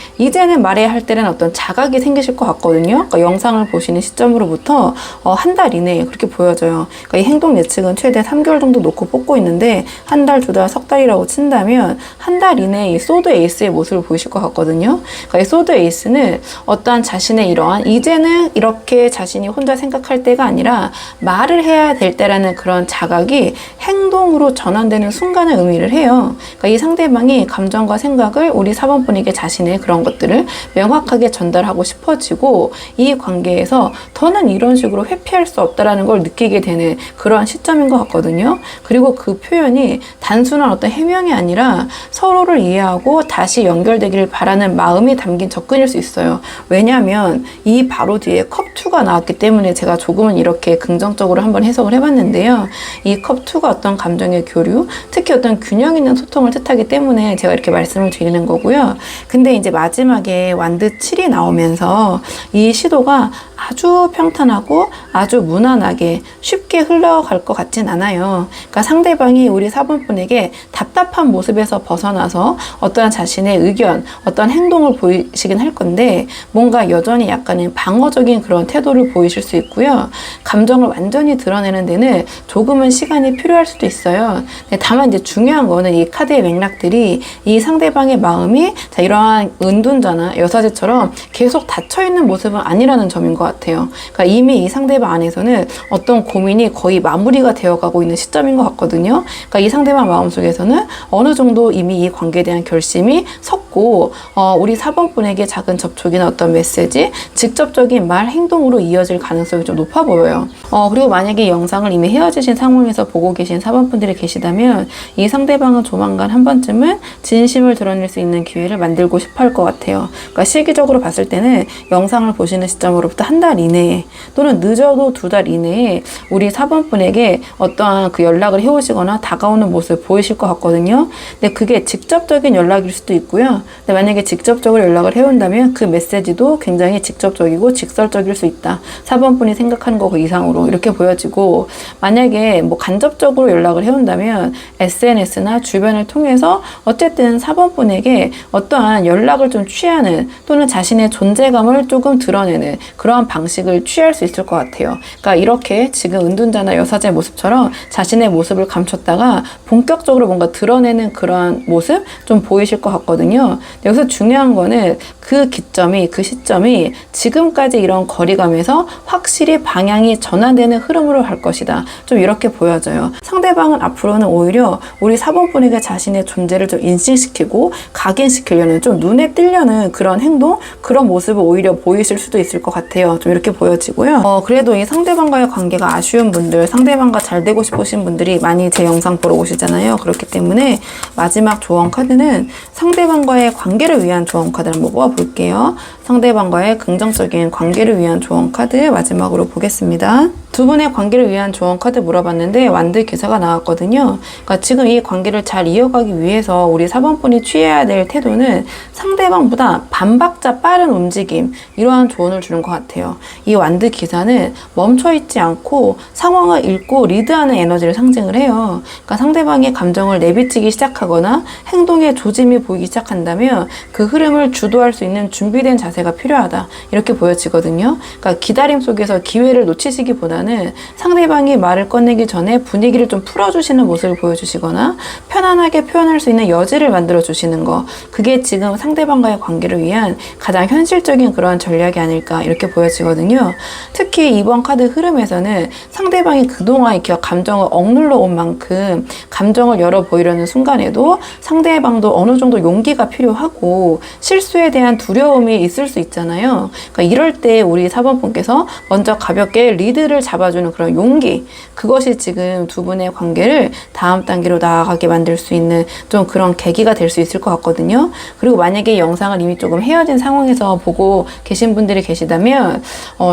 말해야 할 때는 어떤 자각이 생기실 것 같거든요. 그러니까 영상을 보시는 시점으로부터 한 달 이내에 그렇게 보여져요. 그러니까 이 행동 예측은 최대 3개월 정도 놓고 뽑고 있는데 한 달, 두 달, 석 달이라고 친다면 한 달 이내에 이 소드 에이스의 모습을 보이실 것 같거든요. 그러니까 이 소드 에이스는 어떠한 자신의 이러한 이제는 이렇게 자신이 혼자 생각할 때가 아니라 말을 해야 될 때라는 그런 자각이 행동으로 전환되는 순간을 의미를 해요. 그러니까 이 상대방이 감정과 생각을 우리 4번 분에게 자신의 그런 것들을 명확하게 전달하고 싶어지고 이 관계에서 더는 이런 식으로 회피할 수 없다라는 걸 느끼게 되는 그러한 시점인 것 같거든요. 그리고 그 표현 표현이 단순한 어떤 해명이 아니라 서로를 이해하고 다시 연결되기를 바라는 마음이 담긴 접근일 수 있어요. 왜냐하면 이 바로 뒤에 컵2가 나왔기 때문에 제가 조금은 이렇게 긍정적으로 한번 해석을 해봤는데요. 이 컵2가 어떤 감정의 교류, 특히 어떤 균형 있는 소통을 뜻하기 때문에 제가 이렇게 말씀을 드리는 거고요. 근데 이제 마지막에 완드 7이 나오면서 이 시도가 아주 평탄하고 아주 무난하게 쉽게 흘러갈 것 같진 않아요. 그러니까 상대방이 우리 4번분에게 답답한 모습에서 벗어나서 어떠한 자신의 의견, 어떤 행동을 보이시긴 할 건데 뭔가 여전히 약간의 방어적인 그런 태도를 보이실 수 있고요. 감정을 완전히 드러내는 데는 조금은 시간이 필요할 수도 있어요. 다만 이제 중요한 거는 이 카드의 맥락들이 이 상대방의 마음이 자, 이러한 은둔자나 여사제처럼 계속 닫혀있는 모습은 아니라는 점인 것 같아요. 그러니까 이미 이 상대방 안에서는 어떤 고민이 거의 마무리가 되어가고 있는 시점인 것 같거든요. 그러니까 이 상대방 마음속에서는 어느 정도 이미 이 관계에 대한 결심이 섰고 우리 4번분에게 작은 접촉이나 어떤 메시지, 직접적인 말, 행동으로 이어질 가능성이 좀 높아 보여요. 그리고 만약에 이 영상을 이미 헤어지신 상황에서 보고 계신 4번분들이 계시다면 이 상대방은 조만간 한 번쯤은 진심을 드러낼 수 있는 기회를 만들고 싶어 할 것 같아요. 그러니까 시기적으로 봤을 때는 영상을 보시는 시점으로부터 한 달 이내에 또는 늦어도 2달 이내에 우리 4번분에게 어떠한 그 연락을 해오시거나 다가오는 모습 보이실 것 같거든요. 근데 그게 직접적인 연락일 수도 있고요. 근데 만약에 직접적으로 연락을 해온다면 그 메시지도 굉장히 직접적이고 직설적일 수 있다. 4번분이 생각하는 거 그 이상으로 이렇게 보여지고, 만약에 뭐 간접적으로 연락을 해온다면 SNS나 주변을 통해서 어쨌든 4번분에게 어떠한 연락을 좀 취하는 또는 자신의 존재감을 조금 드러내는 그러한 방식을 취할 수 있을 것 같아요. 그러니까 이렇게 지금 은둔자나 여사제 모습처럼 자신의 모습을 감췄다가 본격적으로 뭔가 드러내는 그러한 모습 좀 보이실 것 같거든요. 여기서 중요한 거는 그 기점이, 그 시점이 지금까지 이런 거리감에서 확실히 방향이 전환되는 흐름으로 갈 것이다. 좀 이렇게 보여져요. 상대방은 앞으로는 오히려 우리 4번분에게 자신의 존재를 좀 인식시키고 각인시키려는, 좀 눈에 띄려는 그런 행동, 그런 모습을 오히려 보이실 수도 있을 것 같아요. 좀 이렇게 보여지고요. 그래도 이 상대방과의 관계가 아쉬운 분들, 상대방과 잘 되고 싶으신 분들이 많이 제 영상 보러 오시잖아요. 그렇기 때문에 마지막 조언 카드는 상대방과의 관계를 위한 조언 카드를 한번 뽑아볼게요. 상대방과의 긍정적인 관계를 위한 조언 카드 마지막으로 보겠습니다. 두 분의 관계를 위한 조언 카드 물어봤는데 완드 기사가 나왔거든요. 그러니까 지금 이 관계를 잘 이어가기 위해서 우리 4번분이 취해야 될 태도는 상대방보다 반박자 빠른 움직임, 이러한 조언을 주는 것 같아요. 이 완드 기사는 멈춰있지 않고 상황을 읽고 리드하는 에너지를 상징을 해요. 그러니까 상대방의 감정을 내비치기 시작하거나 행동에 조짐이 보이기 시작한다면 그 흐름을 주도할 수 있는 준비된 자세가 필요하다. 이렇게 보여지거든요. 그러니까 기다림 속에서 기회를 놓치시기보다는 상대방이 말을 꺼내기 전에 분위기를 좀 풀어주시는 모습을 보여주시거나 편안하게 표현할 수 있는 여지를 만들어 주시는 거, 그게 지금 상대방과의 관계를 위한 가장 현실적인 그런 전략이 아닐까 이렇게 보여지거든요. 특히 이번 카드 흐름에서는 상대방이 그동안 이렇게 감정을 억눌러 온 만큼 감정을 열어 보이려는 순간에도 상대방도 어느 정도 용기가 필요하고 실수에 대한 두려움이 있을 수 있잖아요. 그러니까 이럴 때 우리 4번분께서 먼저 가볍게 리드를 잡아주는 그런 용기, 그것이 지금 두 분의 관계를 다음 단계로 나아가게 만들 수 있는 좀 그런 계기가 될 수 있을 것 같거든요. 그리고 만약에 영상을 이미 조금 헤어진 상황에서 보고 계신 분들이 계시다면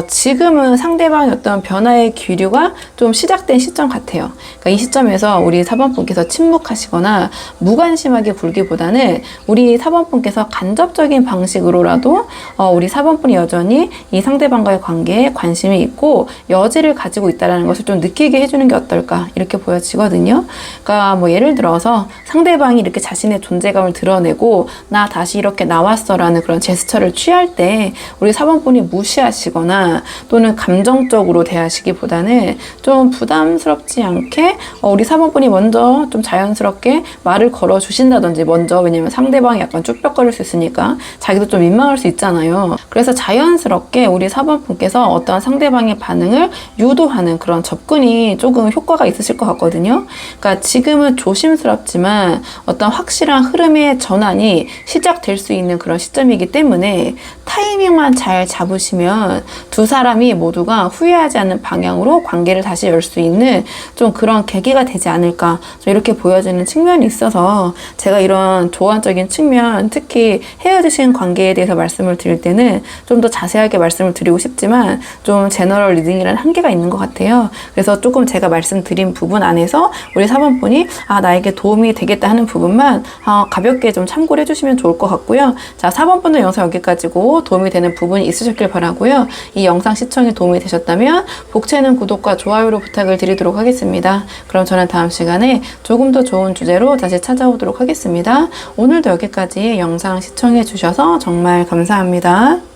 지금은 상대방의 어떤 변화의 기류가 좀 시작된 시점 같아요. 그러니까 이 시점에서 우리 4번분께서 침묵하시거나 무관심하게 굴기보다는 우리 4번분께서 간접적인 방식으로라도 우리 4번분이 여전히 이 상대방과의 관계에 관심이 있고 여지를 가지고 있다는 것을 좀 느끼게 해주는 게 어떨까 이렇게 보여지거든요. 그러니까 뭐 예를 들어서 상대방이 이렇게 자신의 존재감을 드러내고 나 다시 이렇게 나왔어 라는 그런 제스처를 취할 때 우리 4번분이 무시하시거나 또는 감정적으로 대하시기보다는 좀 부담스럽지 않게 우리 4번분이 먼저 좀 자연스럽게 말을 걸어 주신다든지 먼저, 왜냐면 상대방이 약간 쭈뼛거릴 수 있으니까 자기도 좀 민망할 수 있잖아요. 있잖아요. 그래서 자연스럽게 우리 4번 분께서 어떤 상대방의 반응을 유도하는 그런 접근이 조금 효과가 있으실 것 같거든요. 그러니까 지금은 조심스럽지만 어떤 확실한 흐름의 전환이 시작될 수 있는 그런 시점이기 때문에 타이밍만 잘 잡으시면 두 사람이 모두가 후회하지 않는 방향으로 관계를 다시 열 수 있는 좀 그런 계기가 되지 않을까, 좀 이렇게 보여지는 측면이 있어서 제가 이런 조언적인 측면, 특히 헤어지신 관계에 대해서 말씀을 드릴 때는 좀 더 자세하게 말씀을 드리고 싶지만 좀 제너럴 리딩이라는 한계가 있는 것 같아요. 그래서 조금 제가 말씀드린 부분 안에서 우리 4번 분이 나에게 도움이 되겠다 하는 부분만 가볍게 좀 참고를 해주시면 좋을 것 같고요. 자, 4번 분의 영상 여기까지고 도움이 되는 부분이 있으셨길 바라고요. 이 영상 시청에 도움이 되셨다면 복채는 구독과 좋아요로 부탁을 드리도록 하겠습니다. 그럼 저는 다음 시간에 조금 더 좋은 주제로 다시 찾아오도록 하겠습니다. 오늘도 여기까지 영상 시청해 주셔서 정말 감사합니다.